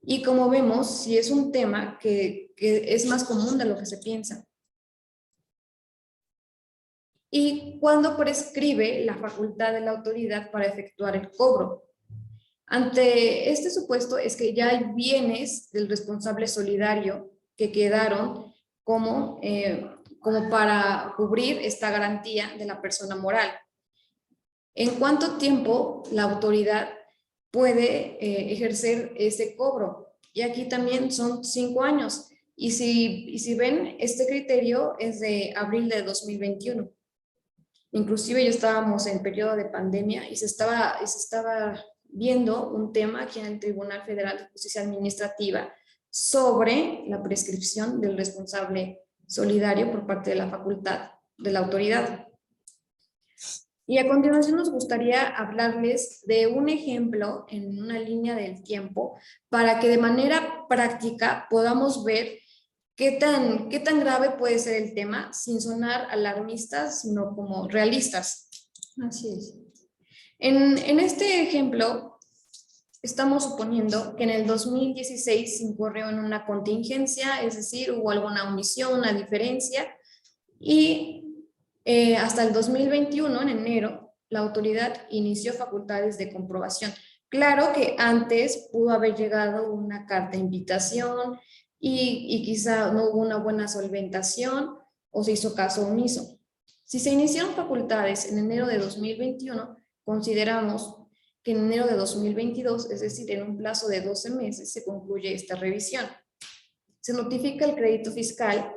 Y como vemos, sí es un tema que es más común de lo que se piensa. ¿Y cuándo prescribe la facultad de la autoridad para efectuar el cobro? Ante este supuesto es que ya hay bienes del responsable solidario que quedaron como para cubrir esta garantía de la persona moral. ¿En cuánto tiempo la autoridad puede ejercer ese cobro? Y aquí también son 5 años. Y si ven, este criterio es de abril de 2021. Inclusive ya estábamos en periodo de pandemia y se estaba viendo un tema aquí en el Tribunal Federal de Justicia Administrativa sobre la prescripción del responsable solidario por parte de la facultad de la autoridad. Y a continuación nos gustaría hablarles de un ejemplo en una línea del tiempo para que de manera práctica podamos ver qué tan grave puede ser el tema sin sonar alarmistas, sino como realistas. Así es. En este ejemplo, estamos suponiendo que en el 2016 se incurrió en una contingencia, es decir, hubo alguna omisión, una diferencia, y hasta el 2021, en enero, la autoridad inició facultades de comprobación. Claro que antes pudo haber llegado una carta de invitación y quizá no hubo una buena solventación o se hizo caso omiso. Si se iniciaron facultades en enero de 2021, consideramos que en enero de 2022, es decir, en un plazo de 12 meses, se concluye esta revisión. Se notifica el crédito fiscal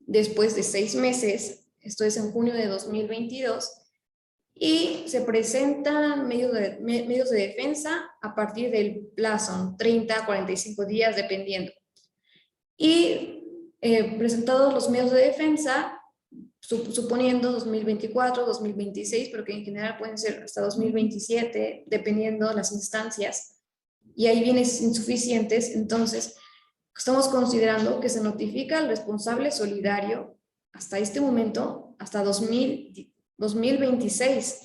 después de 6 meses, esto es en junio de 2022, y se presentan medios de defensa a partir del plazo, 30 a 45 días, dependiendo. Y presentados los medios de defensa, suponiendo 2024, 2026, pero que en general pueden ser hasta 2027, dependiendo de las instancias, y hay bienes insuficientes, entonces estamos considerando que se notifica al responsable solidario hasta este momento, hasta 2026.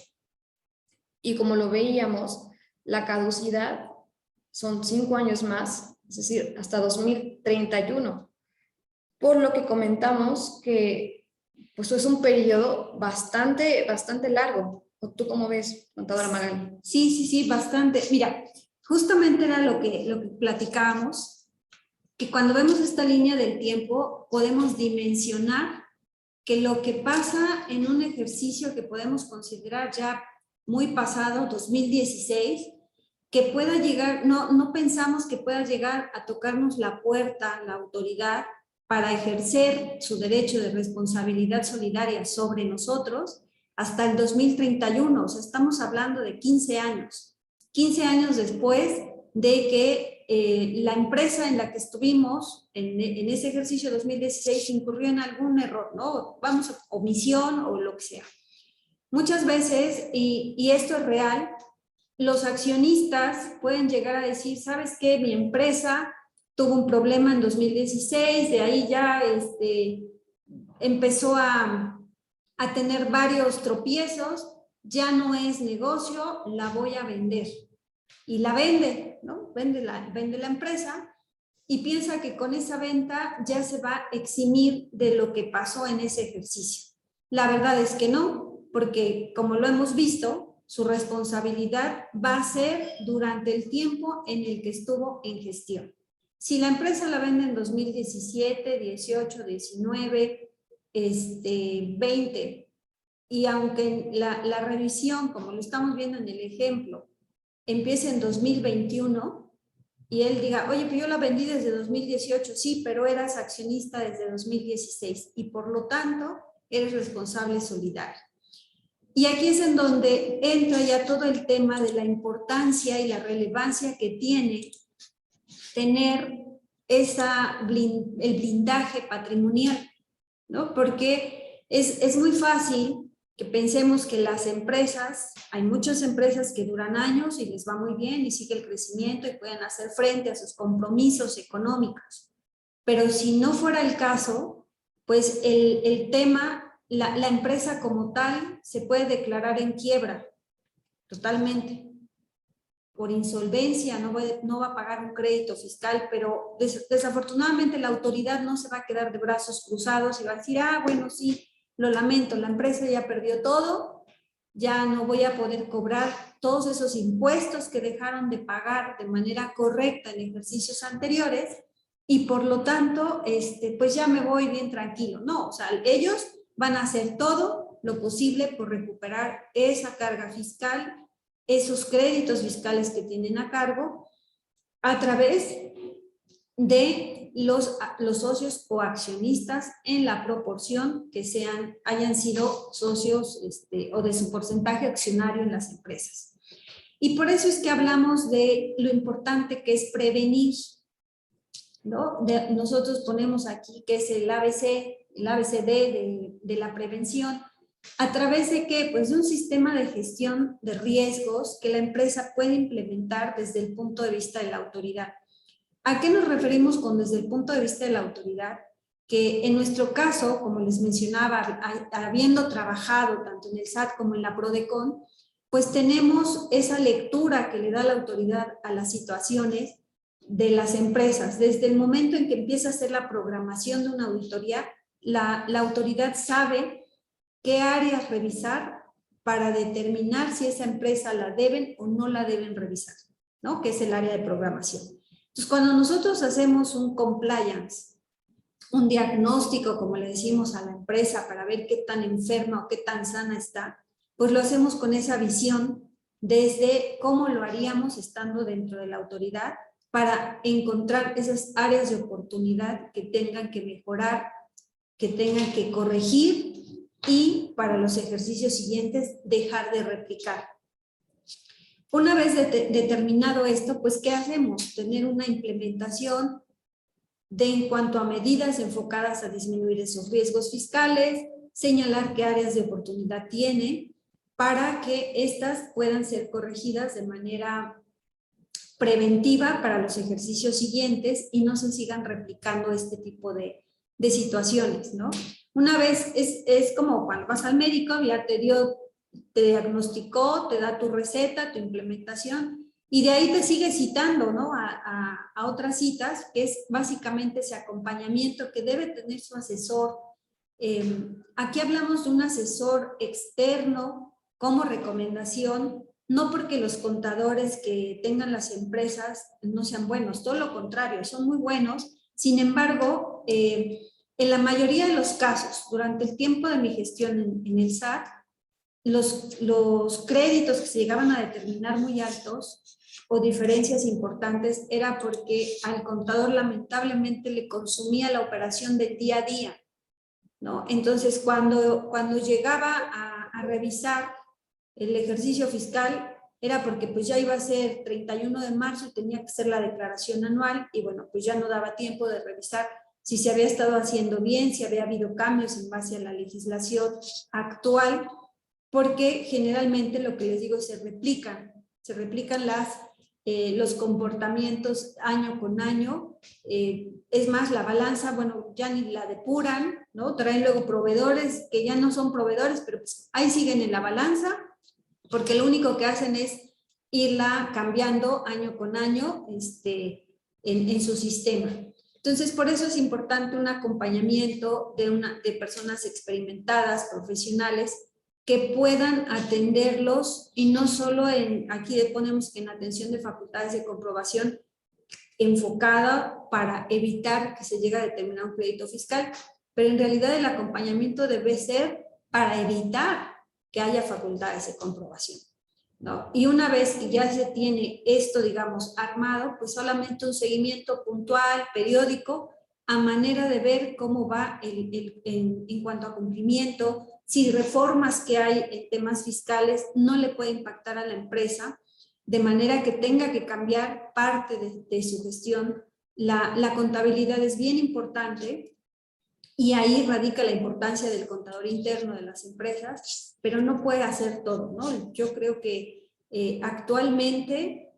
Y como lo veíamos, la caducidad son 5 años más, es decir, hasta 2031. Por lo que comentamos que pues es un periodo bastante largo. ¿O tú cómo ves, contadora Magali? Sí, bastante. Mira, justamente era lo que platicábamos, que cuando vemos esta línea del tiempo podemos dimensionar que lo que pasa en un ejercicio que podemos considerar ya muy pasado, 2016, que pueda llegar, no pensamos que pueda llegar a tocarnos la puerta la autoridad para ejercer su derecho de responsabilidad solidaria sobre nosotros hasta el 2031, o sea, estamos hablando de 15 años después de que la empresa en la que estuvimos en ese ejercicio 2016 incurrió en algún error, ¿no? Vamos a omisión o lo que sea. Muchas veces, y esto es real, los accionistas pueden llegar a decir, ¿sabes qué? Mi empresa tuvo un problema en 2016, de ahí ya empezó a tener varios tropiezos, ya no es negocio, la voy a vender. Y la vende, ¿no? Vende la empresa y piensa que con esa venta ya se va a eximir de lo que pasó en ese ejercicio. La verdad es que no, porque como lo hemos visto, su responsabilidad va a ser durante el tiempo en el que estuvo en gestión. Si la empresa la vende en 2017, 18, 19, 20, y aunque la revisión, como lo estamos viendo en el ejemplo, empiece en 2021 y él diga, oye, pues yo la vendí desde 2018, sí, pero eras accionista desde 2016 y por lo tanto eres responsable solidario. Y aquí es en donde entra ya todo el tema de la importancia y la relevancia que tiene tener el blindaje patrimonial, ¿no? Porque es muy fácil que pensemos que las empresas, hay muchas empresas que duran años y les va muy bien y sigue el crecimiento y pueden hacer frente a sus compromisos económicos. Pero si no fuera el caso, pues el tema, la empresa como tal se puede declarar en quiebra totalmente. Por insolvencia, no va a pagar un crédito fiscal, pero desafortunadamente la autoridad no se va a quedar de brazos cruzados y va a decir, bueno, sí, lo lamento, la empresa ya perdió todo, ya no voy a poder cobrar todos esos impuestos que dejaron de pagar de manera correcta en ejercicios anteriores y por lo tanto, pues ya me voy bien tranquilo. No, o sea, ellos van a hacer todo lo posible por recuperar esa carga fiscal, esos créditos fiscales que tienen a cargo a través de los socios o accionistas en la proporción que hayan sido socios o de su porcentaje accionario en las empresas. Y por eso es que hablamos de lo importante que es prevenir, ¿no? Nosotros ponemos aquí que es el ABCD de la prevención. ¿A través de qué? Pues de un sistema de gestión de riesgos que la empresa puede implementar desde el punto de vista de la autoridad. ¿A qué nos referimos con desde el punto de vista de la autoridad? Que en nuestro caso, como les mencionaba, habiendo trabajado tanto en el SAT como en la PRODECON, pues tenemos esa lectura que le da la autoridad a las situaciones de las empresas. Desde el momento en que empieza a hacer la programación de una auditoría, la autoridad sabe qué áreas revisar para determinar si esa empresa la deben o no la deben revisar, ¿no? Que es el área de programación. Entonces, cuando nosotros hacemos un compliance, un diagnóstico, como le decimos a la empresa, para ver qué tan enferma o qué tan sana está, pues lo hacemos con esa visión desde cómo lo haríamos estando dentro de la autoridad para encontrar esas áreas de oportunidad que tengan que mejorar, que tengan que corregir y para los ejercicios siguientes dejar de replicar. Una vez determinado esto, pues ¿qué hacemos? Tener una implementación en cuanto a medidas enfocadas a disminuir esos riesgos fiscales, señalar qué áreas de oportunidad tiene para que éstas puedan ser corregidas de manera preventiva para los ejercicios siguientes y no se sigan replicando este tipo de situaciones, ¿no? Una vez es como cuando vas al médico, ya te diagnosticó, te da tu receta, tu implementación, y de ahí te sigue citando, ¿no? A otras citas, que es básicamente ese acompañamiento que debe tener su asesor. Aquí hablamos de un asesor externo como recomendación, no porque los contadores que tengan las empresas no sean buenos, todo lo contrario, son muy buenos. Sin embargo, en la mayoría de los casos, durante el tiempo de mi gestión en el SAT, los créditos que se llegaban a determinar muy altos o diferencias importantes era porque al contador lamentablemente le consumía la operación del día a día, ¿no? Entonces, cuando llegaba a revisar el ejercicio fiscal, era porque pues ya iba a ser 31 de marzo y tenía que hacer la declaración anual y bueno, pues ya no daba tiempo de revisar si se había estado haciendo bien, si había habido cambios en base a la legislación actual, porque generalmente lo que les digo se replican los comportamientos año con año. Es más, la balanza, bueno, ya ni la depuran, ¿no? Traen luego proveedores que ya no son proveedores, pero pues ahí siguen en la balanza, porque lo único que hacen es irla cambiando año con año en su sistema. Entonces, por eso es importante un acompañamiento de personas experimentadas, profesionales, que puedan atenderlos y no solo aquí ponemos que en atención de facultades de comprobación enfocada para evitar que se llegue a determinar un crédito fiscal, pero en realidad el acompañamiento debe ser para evitar que haya facultades de comprobación, ¿no? Y una vez que ya se tiene esto, digamos, armado, pues solamente un seguimiento puntual, periódico, a manera de ver cómo va en cuanto a cumplimiento, si reformas que hay en temas fiscales no le puede impactar a la empresa, de manera que tenga que cambiar parte de su gestión. La contabilidad es bien importante y ahí radica la importancia del contador interno de las empresas, pero no puede hacer todo, ¿no? Yo creo que actualmente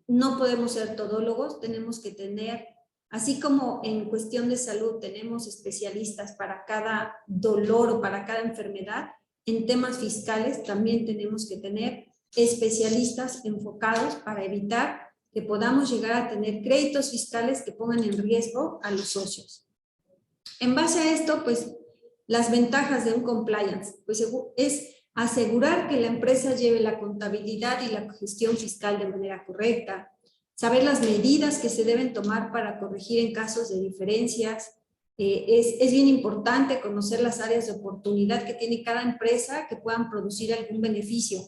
no podemos ser todólogos, tenemos que tener, así como en cuestión de salud tenemos especialistas para cada dolor o para cada enfermedad, en temas fiscales también tenemos que tener especialistas enfocados para evitar que podamos llegar a tener créditos fiscales que pongan en riesgo a los socios. En base a esto, pues, las ventajas de un compliance, pues es asegurar que la empresa lleve la contabilidad y la gestión fiscal de manera correcta, saber las medidas que se deben tomar para corregir en casos de diferencias. Es bien importante conocer las áreas de oportunidad que tiene cada empresa que puedan producir algún beneficio.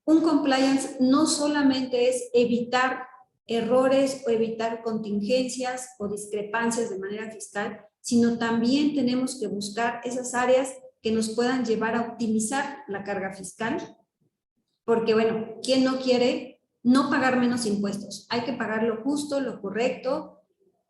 Un compliance no solamente es evitar errores o evitar contingencias o discrepancias de manera fiscal, sino también tenemos que buscar esas áreas que nos puedan llevar a optimizar la carga fiscal, porque bueno, ¿quién no quiere no pagar menos impuestos? Hay que pagar lo justo, lo correcto,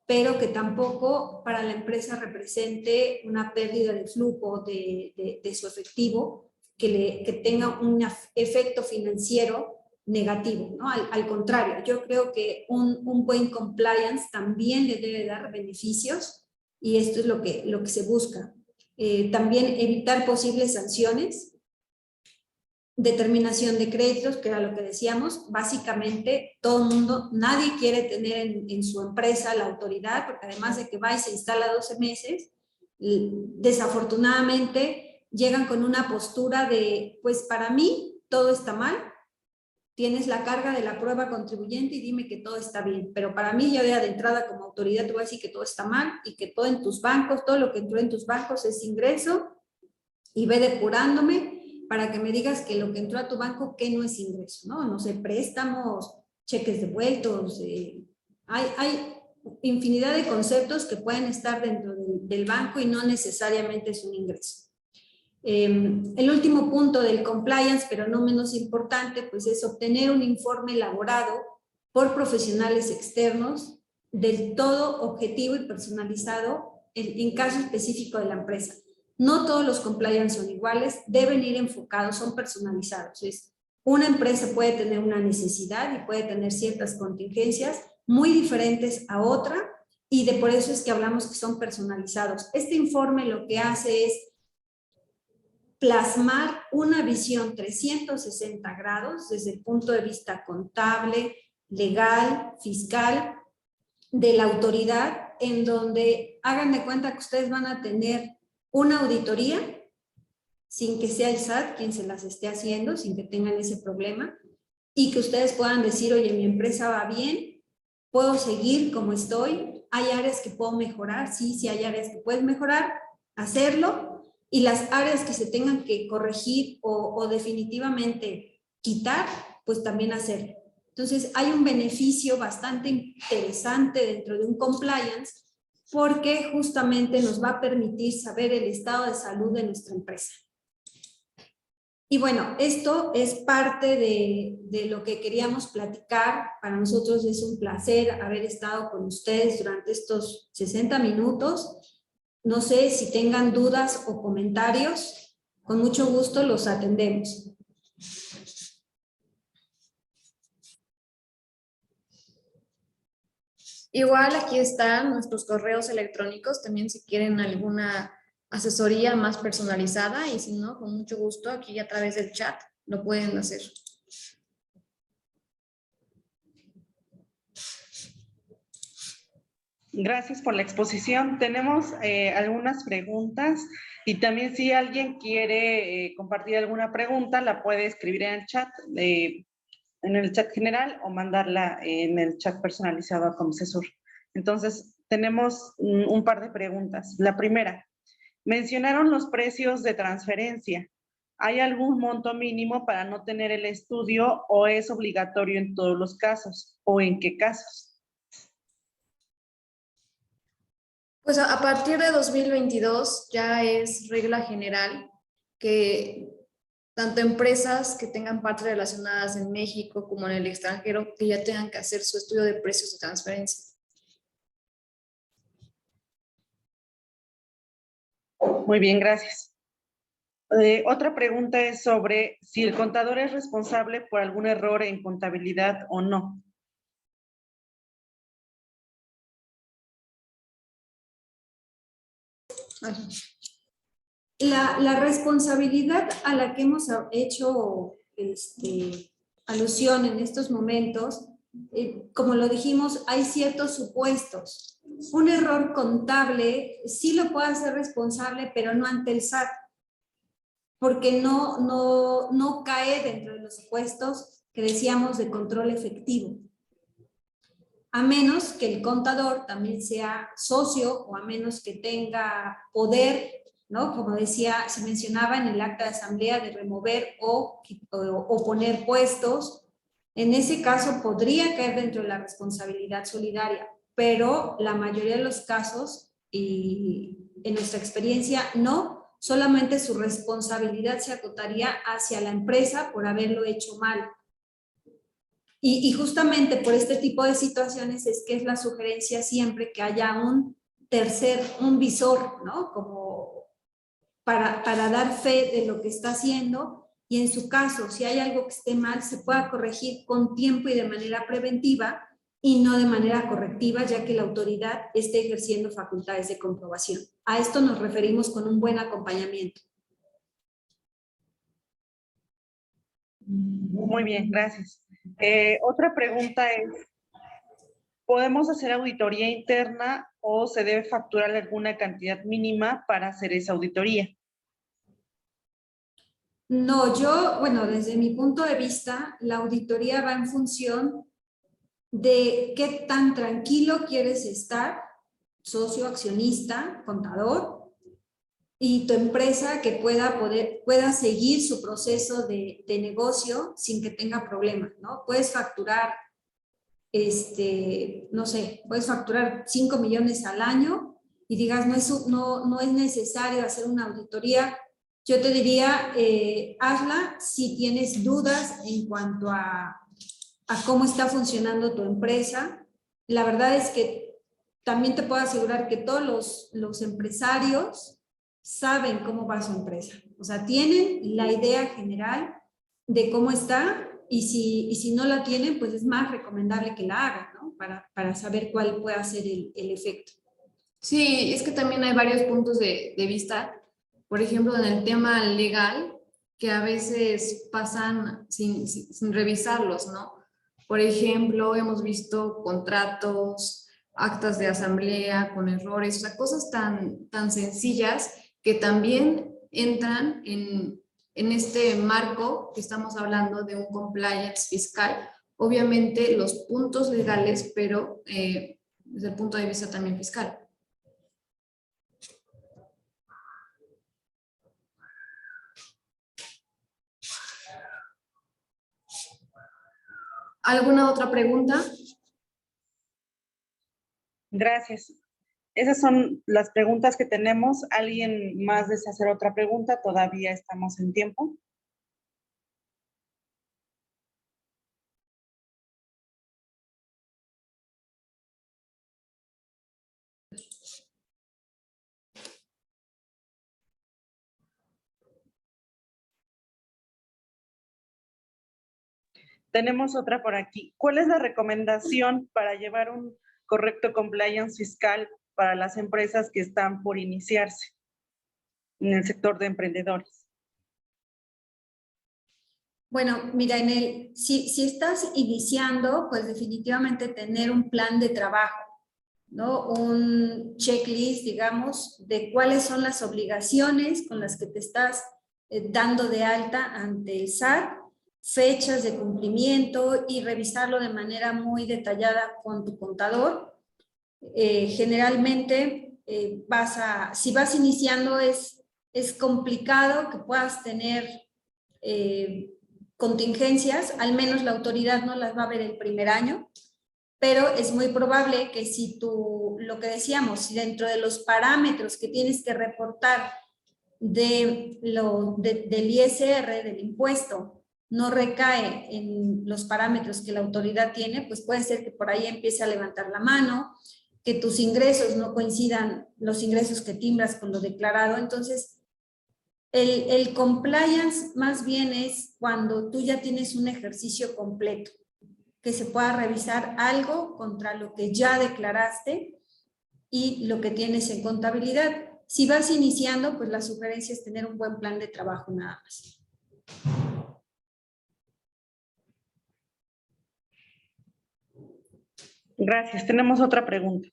pero que tampoco para la empresa represente una pérdida de flujo de su efectivo, que tenga un efecto financiero negativo, ¿no? Al contrario, yo creo que un buen compliance también le debe dar beneficios y esto es lo que se busca. También evitar posibles sanciones, determinación de créditos, que era lo que decíamos. Básicamente todo el mundo, nadie quiere tener en su empresa la autoridad, porque además de que va y se instala 12 meses, desafortunadamente llegan con una postura de, pues para mí todo está mal, tienes la carga de la prueba contribuyente y dime que todo está bien, pero para mí ya de entrada como autoridad te voy a decir que todo está mal y que todo en tus bancos, todo lo que entró en tus bancos es ingreso y ve depurándome para que me digas que lo que entró a tu banco, que no es ingreso, ¿no? No sé, préstamos, cheques devueltos, hay infinidad de conceptos que pueden estar dentro del banco y no necesariamente es un ingreso. El último punto del compliance, pero no menos importante, pues es obtener un informe elaborado por profesionales externos del todo objetivo y personalizado en caso específico de la empresa. No todos los compliance son iguales, deben ir enfocados, son personalizados. Una empresa puede tener una necesidad y puede tener ciertas contingencias muy diferentes a otra y por eso es que hablamos que son personalizados. Este informe lo que hace es plasmar una visión 360 grados desde el punto de vista contable, legal, fiscal, de la autoridad, en donde hagan de cuenta que ustedes van a tener una auditoría sin que sea el SAT quien se las esté haciendo, sin que tengan ese problema, y que ustedes puedan decir, oye, mi empresa va bien, puedo seguir como estoy, hay áreas que puedo mejorar, sí hay áreas que puedes mejorar, hacerlo, y las áreas que se tengan que corregir o definitivamente quitar, pues también hacerlo. Entonces, hay un beneficio bastante interesante dentro de un compliance porque justamente nos va a permitir saber el estado de salud de nuestra empresa. Y bueno, esto es parte de lo que queríamos platicar. Para nosotros es un placer haber estado con ustedes durante estos 60 minutos. No sé si tengan dudas o comentarios. Con mucho gusto los atendemos. Igual aquí están nuestros correos electrónicos, también si quieren alguna asesoría más personalizada y si no, con mucho gusto aquí a través del chat lo pueden hacer. Gracias por la exposición. Tenemos algunas preguntas y también si alguien quiere compartir alguna pregunta, la puede escribir en el chat general o mandarla en el chat personalizado a Comcesur. Entonces, tenemos un par de preguntas. La primera, mencionaron los precios de transferencia. ¿Hay algún monto mínimo para no tener el estudio o es obligatorio en todos los casos? ¿O en qué casos? Pues a partir de 2022 ya es regla general que tanto empresas que tengan partes relacionadas en México como en el extranjero que ya tengan que hacer su estudio de precios de transferencia. Muy bien, gracias. Otra pregunta es sobre si el contador es responsable por algún error en contabilidad o no. La responsabilidad a la que hemos hecho alusión en estos momentos, como lo dijimos, hay ciertos supuestos. Un error contable sí lo puede hacer responsable, pero no ante el SAT, porque no cae dentro de los supuestos que decíamos de control efectivo. A menos que el contador también sea socio o a menos que tenga poder, ¿no? Como decía, se mencionaba en el acta de asamblea de remover o poner puestos. En ese caso podría caer dentro de la responsabilidad solidaria, pero la mayoría de los casos, y en nuestra experiencia, no, solamente su responsabilidad se acotaría hacia la empresa por haberlo hecho mal. Y justamente por este tipo de situaciones es que es la sugerencia siempre que haya un visor, ¿no? Como para dar fe de lo que está haciendo y en su caso, si hay algo que esté mal, se pueda corregir con tiempo y de manera preventiva y no de manera correctiva, ya que la autoridad esté ejerciendo facultades de comprobación. A esto nos referimos con un buen acompañamiento. Muy bien, gracias. Otra pregunta es, ¿podemos hacer auditoría interna o se debe facturar alguna cantidad mínima para hacer esa auditoría? No, bueno, desde mi punto de vista, la auditoría va en función de qué tan tranquilo quieres estar, socio, accionista, contador, y tu empresa que pueda seguir su proceso de negocio sin que tenga problemas, ¿no? Puedes facturar, no sé, puedes facturar 5 millones al año y digas, no es necesario hacer una auditoría. Yo te diría, hazla si tienes dudas en cuanto a cómo está funcionando tu empresa. La verdad es que también te puedo asegurar que todos los empresarios saben cómo va su empresa. O sea, tienen la idea general de cómo está y si no la tienen, pues es más recomendable que la hagan, ¿no? Para saber cuál puede ser el efecto. Sí, es que también hay varios puntos de vista. Por ejemplo, en el tema legal, que a veces pasan sin revisarlos, ¿no? Por ejemplo, hemos visto contratos, actas de asamblea con errores, o sea, cosas tan sencillas que también entran en este marco que estamos hablando de un compliance fiscal. Obviamente los puntos legales, pero desde el punto de vista también fiscal. ¿Alguna otra pregunta? Gracias. Esas son las preguntas que tenemos. ¿Alguien más desea hacer otra pregunta? Todavía estamos en tiempo. Tenemos otra por aquí. ¿Cuál es la recomendación para llevar un correcto compliance fiscal para las empresas que están por iniciarse en el sector de emprendedores? Bueno, mira, si estás iniciando, pues definitivamente tener un plan de trabajo, ¿no? Un checklist, digamos, de cuáles son las obligaciones con las que te estás dando de alta ante el SAT, fechas de cumplimiento y revisarlo de manera muy detallada con tu contador. Generalmente, si vas iniciando es complicado que puedas tener contingencias, al menos la autoridad no las va a ver el primer año, pero es muy probable que si lo que decíamos, si dentro de los parámetros que tienes que reportar del ISR, del impuesto, no recae en los parámetros que la autoridad tiene, pues puede ser que por ahí empiece a levantar la mano, que tus ingresos no coincidan, los ingresos que timbras con lo declarado. Entonces, el compliance más bien es cuando tú ya tienes un ejercicio completo, que se pueda revisar algo contra lo que ya declaraste y lo que tienes en contabilidad. Si vas iniciando, pues la sugerencia es tener un buen plan de trabajo nada más. Gracias. Tenemos otra pregunta.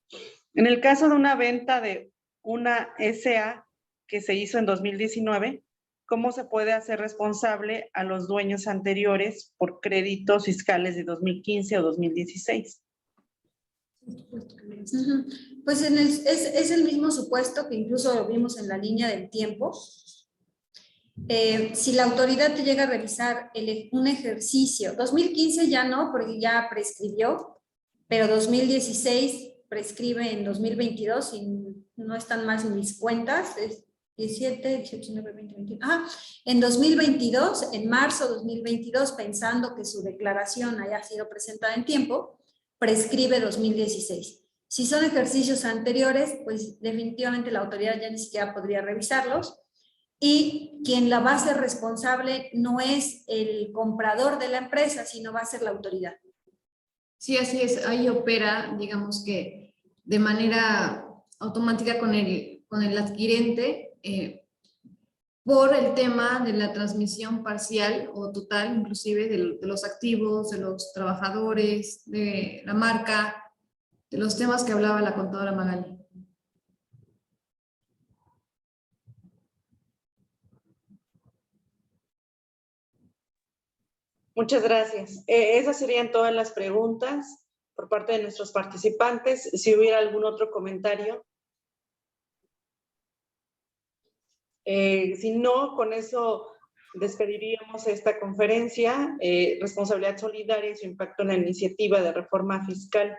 En el caso de una venta de una SA que se hizo en 2019, ¿cómo se puede hacer responsable a los dueños anteriores por créditos fiscales de 2015 o 2016? Pues es el mismo supuesto que incluso lo vimos en la línea del tiempo. Si la autoridad te llega a revisar un ejercicio, 2015 ya no, porque ya prescribió, pero 2016 prescribe en 2022 y no están más en mis cuentas, es 17, 18, 19, 20, 21. En 2022, en marzo de 2022, pensando que su declaración haya sido presentada en tiempo, prescribe 2016. Si son ejercicios anteriores, pues definitivamente la autoridad ya ni siquiera podría revisarlos. Y quien la va a hacer responsable no es el comprador de la empresa, sino va a ser la autoridad. Sí, así es. Ahí opera, digamos que de manera automática con el adquirente por el tema de la transmisión parcial o total, inclusive de los activos, de los trabajadores, de la marca, de los temas que hablaba la contadora Magali. Muchas gracias. Esas serían todas las preguntas por parte de nuestros participantes. Si hubiera algún otro comentario. Si no, con eso despediríamos esta conferencia, Responsabilidad Solidaria y su impacto en la iniciativa de reforma fiscal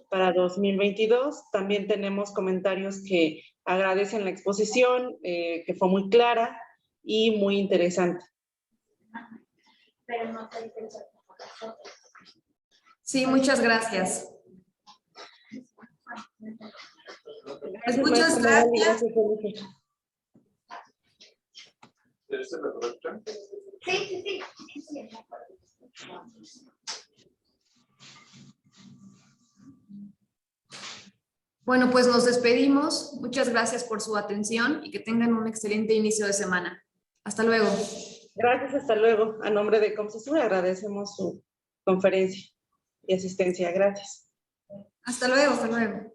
para 2022. También tenemos comentarios que agradecen la exposición, que fue muy clara y muy interesante. Sí, muchas gracias. Gracias, Muchas maestra Magali, gracias. Felipe. Sí. Bueno, pues nos despedimos. Muchas gracias por su atención y que tengan un excelente inicio de semana. Hasta luego. Gracias, hasta luego. A nombre de Comcesur agradecemos su conferencia y asistencia. Gracias. Hasta luego, hasta luego.